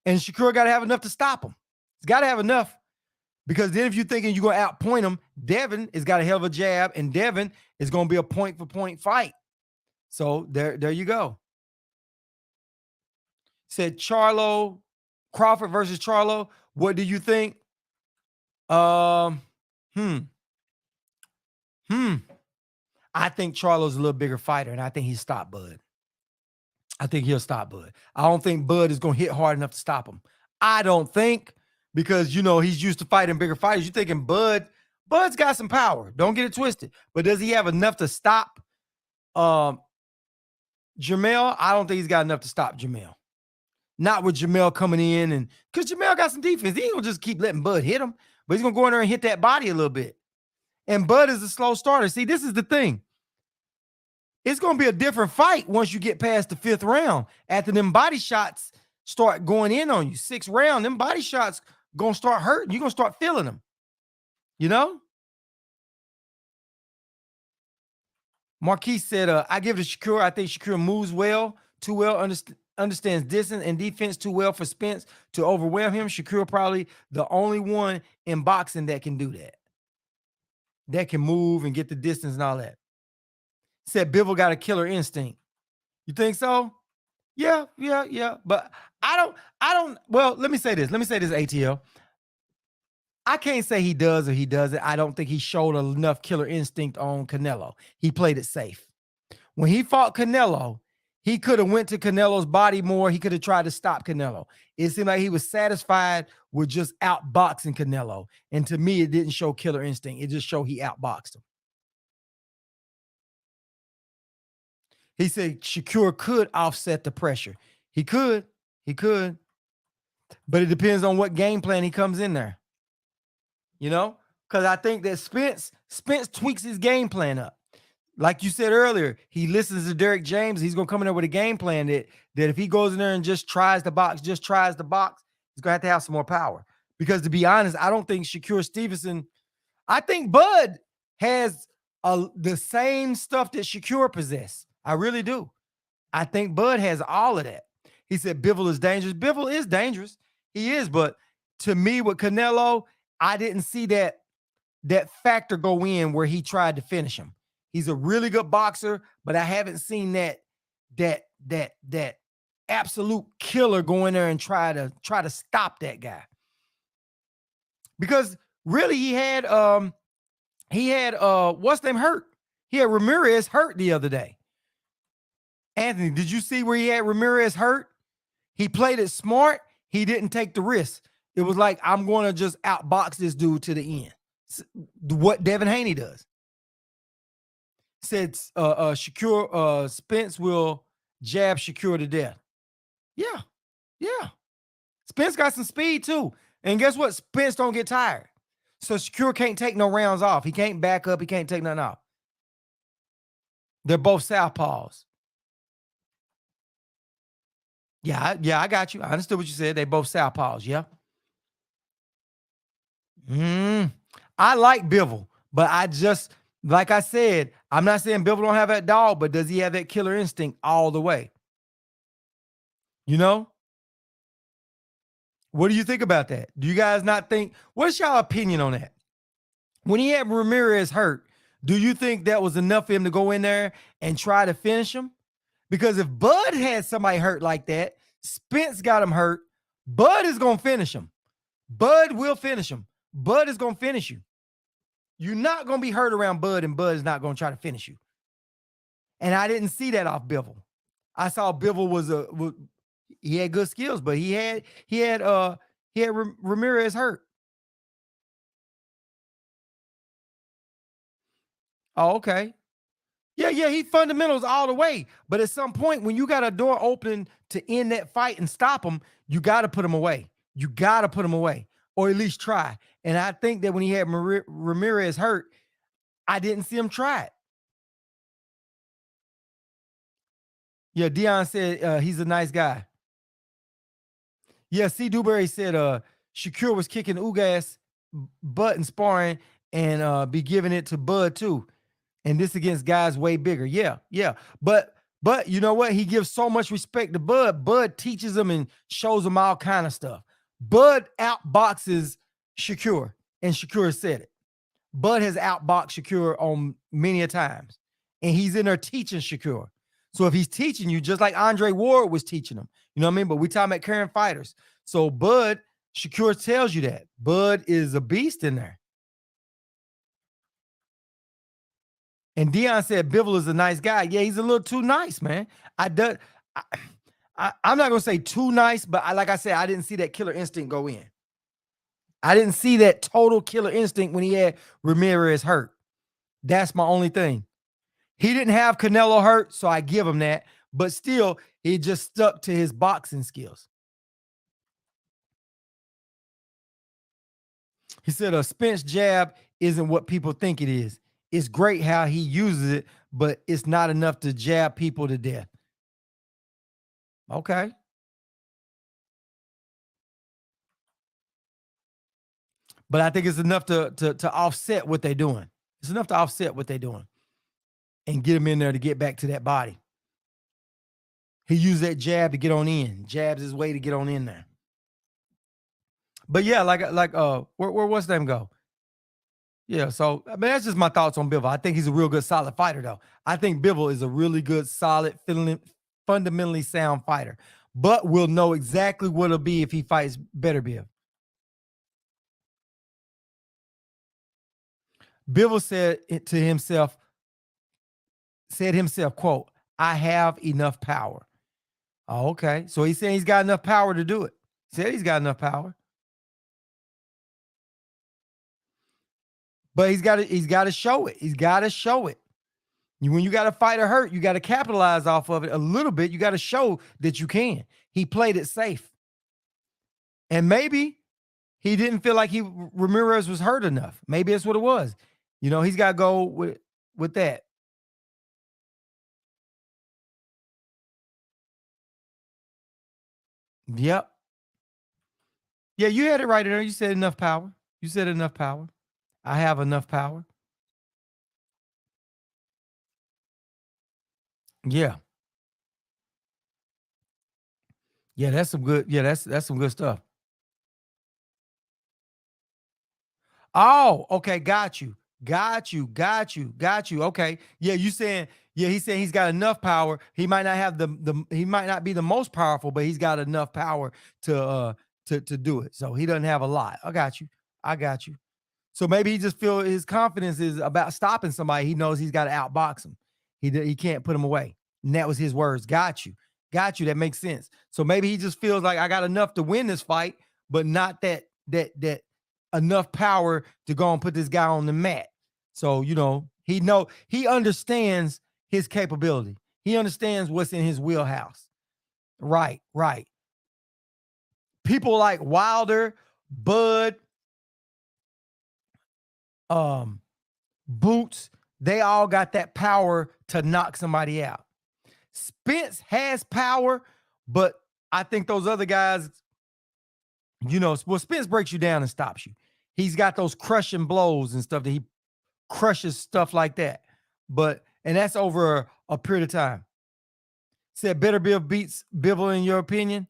And Shakur got to have enough to stop him. He's got to have enough. Because then if you're thinking you're going to outpoint him, Devin has got a hell of a jab, and Devin is going to be a point-for-point fight. So there you go. Said Crawford versus Charlo. What do you think? I think Charlo's a little bigger fighter, and I think he'll stop Bud. I don't think Bud is going to hit hard enough to stop him. I don't think, because, he's used to fighting bigger fighters. You're thinking Bud's got some power. Don't get it twisted. But does he have enough to stop Jermell? I don't think he's got enough to stop Jermell. Not with Jermell coming in, and because Jermell got some defense. He ain't going to just keep letting Bud hit him, but he's going to go in there and hit that body a little bit. And Bud is a slow starter. See, this is the thing. It's going to be a different fight once you get past the 5th round. After them body shots start going in on you, 6th round, them body shots going to start hurting. You're going to start feeling them. Marquise said, I give it to Shakur. I think Shakur moves too well, understands distance and defense too well for Spence to overwhelm him. Shakur probably the only one in boxing that can do that. That can move and get the distance and all that. Said Bivol got a killer instinct. You think so? Yeah. But I don't. Well, let me say this, ATL. I can't say he does or he doesn't. I don't think he showed enough killer instinct on Canelo. He played it safe. When he fought Canelo, he could have went to Canelo's body more. He could have tried to stop Canelo. It seemed like he was satisfied with just outboxing Canelo. And to me, it didn't show killer instinct. It just showed he outboxed him. He said Shakur could offset the pressure. He could. But it depends on what game plan he comes in there. Because I think that Spence tweaks his game plan up. Like you said earlier, he listens to Derek James. He's going to come in there with a game plan that if he goes in there and just tries the box, he's going to have some more power. Because to be honest, I don't think Shakur Stevenson, I think Bud has the same stuff that Shakur possessed. I really do. I think Bud has all of that. He said Bivol is dangerous. Bivol is dangerous. He is, but to me with Canelo, I didn't see that factor go in where he tried to finish him. He's a really good boxer, but I haven't seen that absolute killer go in there and try to stop that guy. Because really he had what's name hurt? He had Ramirez hurt the other day. Anthony, did you see where he had Ramirez hurt? He played it smart. He didn't take the risk. It was like, I'm going to just outbox this dude to the end. What Devin Haney does. Said Shakur, Spence will jab Shakur to death. Yeah. Spence got some speed too. And guess what? Spence don't get tired. So Shakur can't take no rounds off. He can't back up. He can't take nothing off. They're both southpaws. Yeah, I got you. I understood what you said. They both southpaws, yeah. I like Bivol, but I just, like I said, I'm not saying Bivol don't have that dog, but does he have that killer instinct all the way? You know? What do you think about that? Do you guys not think? What's y'all opinion on that? When he had Ramirez hurt, do you think that was enough for him to go in there and try to finish him? Because if Bud had somebody hurt like that, Spence got him hurt, Bud is going to finish him. Bud will finish him. Bud is going to finish you. You're not going to be hurt around Bud, and Bud is not going to try to finish you. And I didn't see that off Bivol. I saw Bivol he had good skills, but he had Ramirez hurt. Oh, okay. Yeah, he fundamentals all the way. But at some point, when you got a door open to end that fight and stop him, you got to put him away. You got to put him away, or at least try. And I think that when he had Ramirez hurt, I didn't see him try it. Yeah, Dion said he's a nice guy. Yeah, C. Dewberry said Shakur was kicking Ugas butt and sparring and be giving it to Bud too. And this against guys way bigger. Yeah. But you know what? He gives so much respect to Bud. Bud teaches him and shows him all kind of stuff. Bud outboxes Shakur, and Shakur said it. Bud has outboxed Shakur on many a times, and he's in there teaching Shakur. So if he's teaching you, just like Andre Ward was teaching him, you know what I mean? But we talking about current fighters. So Bud, Shakur tells you that. Bud is a beast in there. And Dion said Bivol is a nice guy. Yeah, he's a little too nice, man. I'm not going to say too nice, but like I said, I didn't see that killer instinct go in. I didn't see that total killer instinct when he had Ramirez hurt. That's my only thing. He didn't have Canelo hurt, so I give him that. But still, he just stuck to his boxing skills. He said a Spence jab isn't what people think it is. It's great how he uses it, but it's not enough to jab people to death. Okay. But I think it's enough to offset what they're doing. It's enough to offset what they're doing and get him in there to get back to that body. He used that jab to get on in. Jabs his way to get on in there. But yeah, where what's name go? Yeah, so I mean that's just my thoughts on Bivol. I think he's a real good, solid fighter, though. I think Bivol is a really good, solid, fundamentally sound fighter. But we'll know exactly what it'll be if he fights Beterbiev. Bivol said himself, quote, "I have enough power." Oh, okay. So he's saying he's got enough power to do it. He said he's got enough power. But he's got to show it. He's got to show it. When you got a fighter hurt, you got to capitalize off of it a little bit. You got to show that you can. He played it safe. And maybe he didn't feel like Ramirez was hurt enough. Maybe that's what it was. You know, he's got to go with that. Yep. Yeah, you had it right there. You said enough power. You said enough power. I have enough power. Yeah. Yeah, that's some good. Yeah, that's some good stuff. Oh, okay, got you. Okay. Yeah, he's saying he's got enough power. He might not have he might not be the most powerful, but he's got enough power to do it. So he doesn't have a lot. I got you. So maybe he just feels his confidence is about stopping somebody. He knows he's got to outbox him. He can't put him away. And that was his words. Got you. That makes sense. So maybe he just feels like I got enough to win this fight, but not that enough power to go and put this guy on the mat. So, you know, he understands his capability. He understands what's in his wheelhouse. Right. People like Wilder, Bud, Boots, they all got that power to knock somebody out. Spence has power, but I think those other guys, you know, well, Spence breaks you down and stops you. He's got those crushing blows and stuff that he crushes stuff like that. and that's over a period of time. Said Better Bill beats Bivol in your opinion.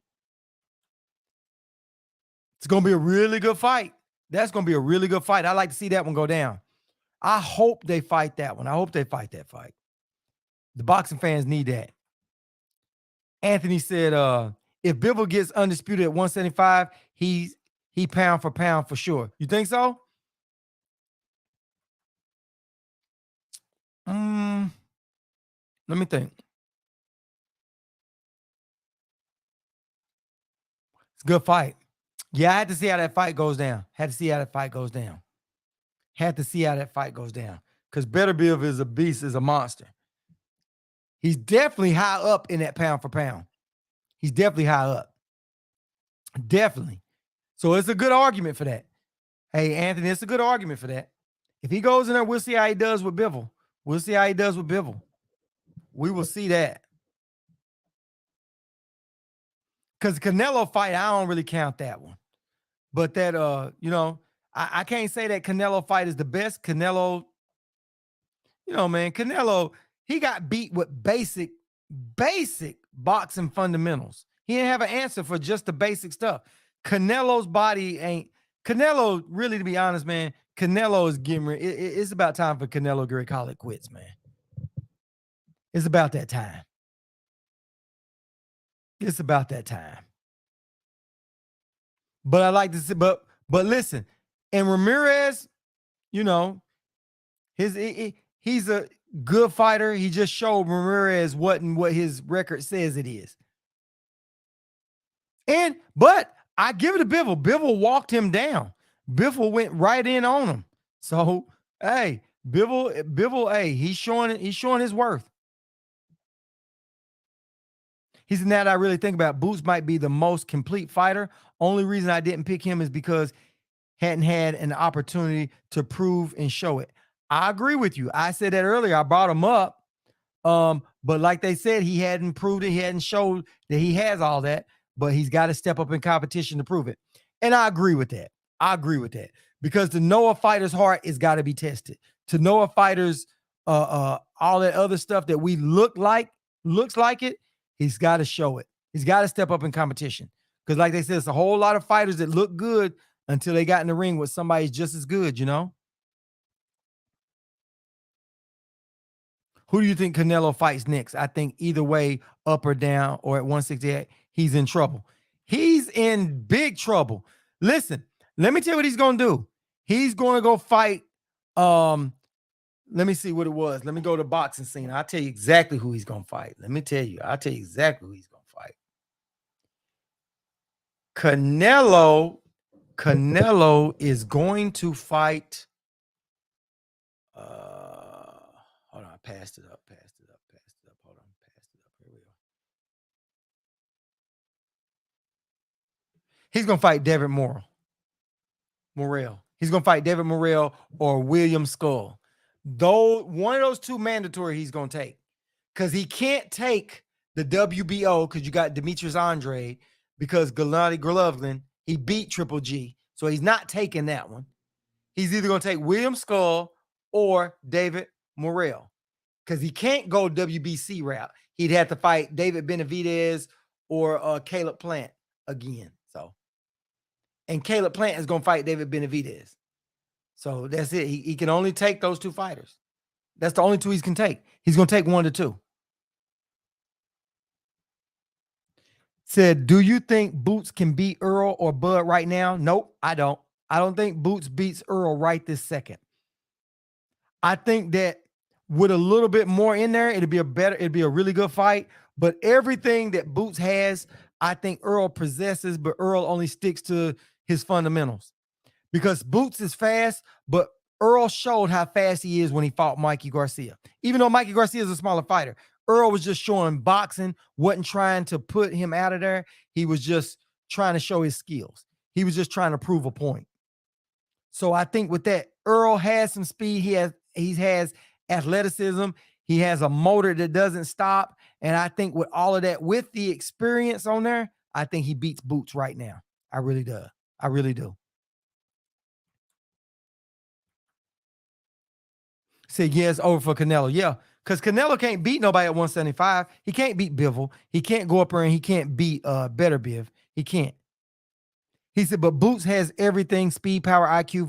It's going to be a really good fight. That's going to be a really good fight. I like to see that one go down. I hope they fight that one. I hope they fight that fight. The boxing fans need that. Anthony said, if Bivol gets undisputed at 175, he pound for pound for sure. You think so? Let me think. It's a good fight. Yeah, I had to see how that fight goes down. Had to see how that fight goes down. Because Better Bill is a beast, is a monster. He's definitely high up in that pound for pound. He's definitely high up. Definitely. So it's a good argument for that. Hey, Anthony, it's a good argument for that. If he goes in there, we'll see how he does with Bivol. We will see that. Because Canelo fight, I don't really count that one. But that, I can't say that Canelo fight is the best. Canelo, Canelo, he got beat with basic boxing fundamentals. He didn't have an answer for just the basic stuff. Canelo's body ain't, Canelo, really, to be honest, man, Canelo is getting ready. It's about time for Canelo to call it quits, man. It's about that time. But I like to see, but listen, and Ramirez, he's a good fighter. He just showed Ramirez what his record says it is. But I give it to Bivol. Bivol walked him down. Bivol went right in on him. So, hey, Bivol, hey, he's showing his worth. He said, now that I really think about it, Boots might be the most complete fighter. Only reason I didn't pick him is because hadn't had an opportunity to prove and show it. I agree with you. I said that earlier. I brought him up. But like they said, he hadn't proved it. He hadn't showed that he has all that, but he's got to step up in competition to prove it. And I agree with that. Because to know a fighter's heart is got to be tested. To know a fighter's all that other stuff that we looks like it, he's got to show it. He's got to step up in competition. Because like they said, it's a whole lot of fighters that look good until they got in the ring with somebody just as good, Who do you think Canelo fights next? I think either way, up or down or at 168, he's in trouble. He's in big trouble. Listen, let me tell you what he's going to do. He's going to go fight. Let me see what it was. Let me go to boxing scene. I'll tell you exactly who he's going to fight. I'll tell you exactly who he's going to fight. Canelo is going to fight. Hold on, I passed it up. Hold on, passed it up. Here we go. He's going to fight David Morrell. He's going to fight David Morrell or William Skull. Though one of those two mandatory he's going to take. Because he can't take the WBO because you got Demetrius Andrade because Gennady Golovkin, he beat Triple G. So he's not taking that one. He's either going to take William Skull or David Morrell. Because he can't go WBC route. He'd have to fight David Benavidez or Caleb Plant again. And Caleb Plant is going to fight David Benavidez. So that's it. He can only take those two fighters. That's the only two he can take. He's going to take 1 to 2. Said, do you think Boots can beat Earl or Bud right now? Nope, I don't. I don't think Boots beats Earl right this second. I think that with a little bit more in there, it'd be a really good fight. But everything that Boots has, I think Earl possesses, but Earl only sticks to his fundamentals. Because Boots is fast, but Earl showed how fast he is when he fought Mikey Garcia. Even though Mikey Garcia is a smaller fighter, Earl was just showing boxing, wasn't trying to put him out of there. He was just trying to show his skills. He was just trying to prove a point. So I think with that, Earl has some speed. He has athleticism. He has a motor that doesn't stop. And I think with all of that, with the experience on there, I think he beats Boots right now. I really do. Said yes, over for Canelo. Yeah, because Canelo can't beat nobody at 175. He can't beat Bivol. He can't go up there and he can't beat Better Biv. He can't. He said, but Boots has everything: speed, power, IQ,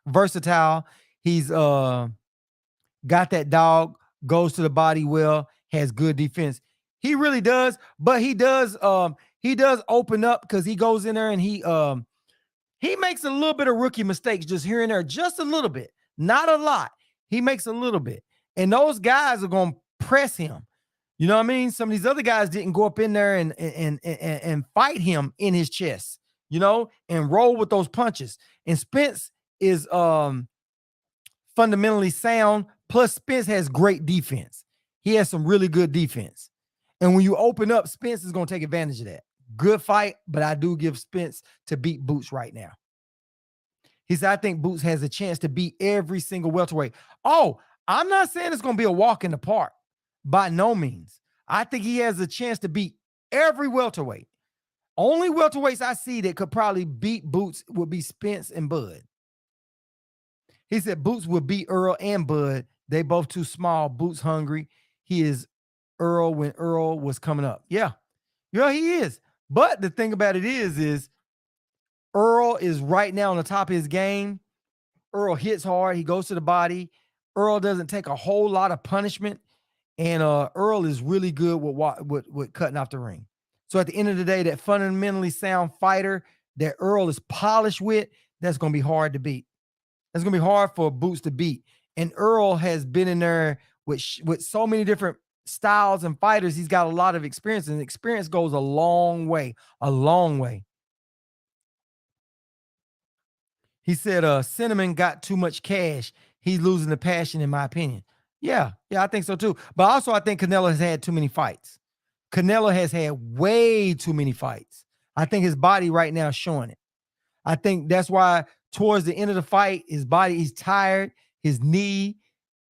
versatile. He's got that dog, goes to the body well, has good defense. He really does, but he does open up because he goes in there and he makes a little bit of rookie mistakes just here and there, just a little bit, not a lot. He makes a little bit. And those guys are going to press him. You know what I mean? Some of these other guys didn't go up in there and fight him in his chest, you know, and roll with those punches. And Spence is fundamentally sound. Plus, Spence has great defense. He has some really good defense. And when you open up, Spence is going to take advantage of that. Good fight, but I do give Spence to beat Boots right now. He said, I think Boots has a chance to beat every single welterweight. Oh, I'm not saying it's going to be a walk in the park. By no means. I think he has a chance to beat every welterweight. Only welterweights I see that could probably beat Boots would be Spence and Bud. He said Boots would beat Earl and Bud. They both too small. Boots hungry. He is Earl when Earl was coming up. Yeah. Yeah, he is. But the thing about it is Earl is right now on the top of his game. Earl hits hard. He goes to the body. Earl doesn't take a whole lot of punishment. And Earl is really good with cutting off the ring. So at the end of the day, that fundamentally sound fighter that Earl is polished with, that's going to be hard to beat. That's going to be hard for Boots to beat. And Earl has been in there with so many different styles and fighters. He's got a lot of experience, and experience goes a long way, a long way. He said, Cinnamon got too much cash. He's losing the passion, in my opinion. Yeah, I think so too. But also, I think Canelo has had too many fights. Canelo has had way too many fights. I think his body right now is showing it. I think that's why towards the end of the fight, his body, he's tired, his knee,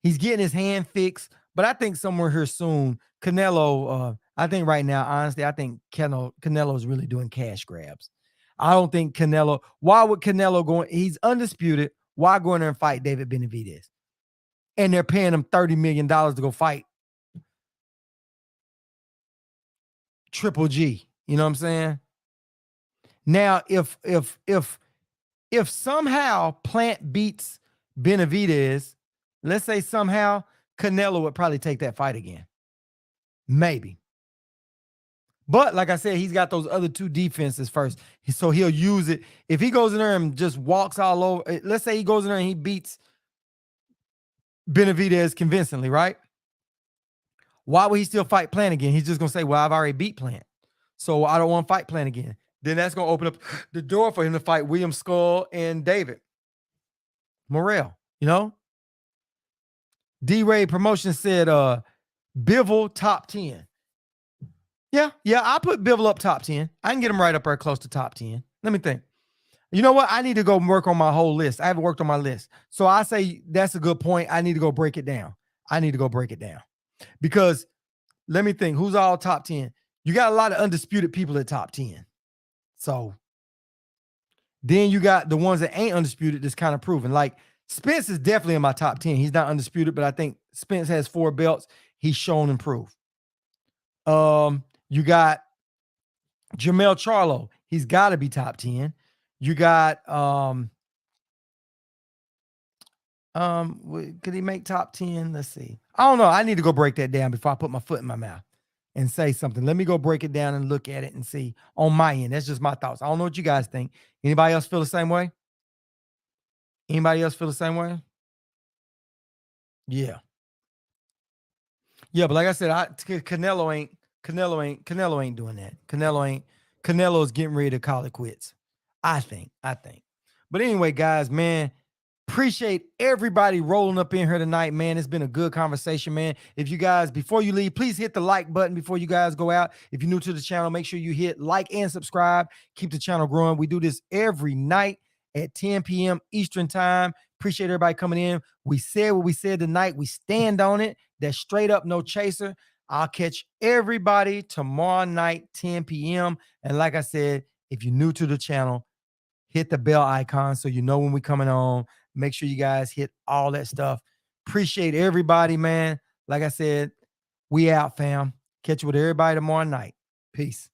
he's getting his hand fixed. But I think somewhere here soon, Canelo, I think right now, honestly, I think Canelo is really doing cash grabs. I don't think Canelo, why would Canelo go? He's undisputed. Why go in there and fight David Benavidez? And they're paying him $30 million to go fight Triple G. You know what I'm saying? Now, if somehow Plant beats Benavidez, let's say somehow Canelo would probably take that fight again. Maybe. But like I said, he's got those other two defenses first. So he'll use it. If he goes in there and just walks all over, let's say he goes in there and he beats Benavidez convincingly, right? Why would he still fight Plant again? He's just going to say, well, I've already beat Plant, so I don't want to fight Plant again. Then that's going to open up the door for him to fight William Skull and David Morrell, you know? D-Ray Promotions said, Bivol top 10. Yeah, I put Bivol up top 10. I can get him right up there close to top 10. Let me think. You know what? I need to go work on my whole list. I haven't worked on my list. So I say that's a good point. I need to go break it down. Because let me think, who's all top 10? You got a lot of undisputed people at top 10. So then you got the ones that ain't undisputed that's kind of proven. Like Spence is definitely in my top 10. He's not undisputed, but I think Spence has 4 belts. He's shown improved. You got Jermell Charlo. He's got to be top 10. You got could he make top 10? Let's see. I don't know. I need to go break that down before I put my foot in my mouth and say something. Let me go break it down and look at it and see on my end. That's just my thoughts. I don't know what you guys think. Anybody else feel the same way? Anybody else feel the same way? Yeah. Yeah, but like I said, Canelo ain't doing that. Canelo is getting ready to call it quits. I think. But anyway, guys, man, appreciate everybody rolling up in here tonight, man. It's been a good conversation, man. If you guys, before you leave, please hit the like button before you guys go out. If you're new to the channel, make sure you hit like and subscribe. Keep the channel growing. We do this every night at 10 p.m. Eastern time. Appreciate everybody coming in. We said what we said tonight. We stand on it. That's straight up, no chaser. I'll catch everybody tomorrow night, 10 p.m. And like I said, if you're new to the channel, hit the bell icon so you know when we're coming on. Make sure you guys hit all that stuff. Appreciate everybody, man. Like I said, we out, fam. Catch you with everybody tomorrow night. Peace.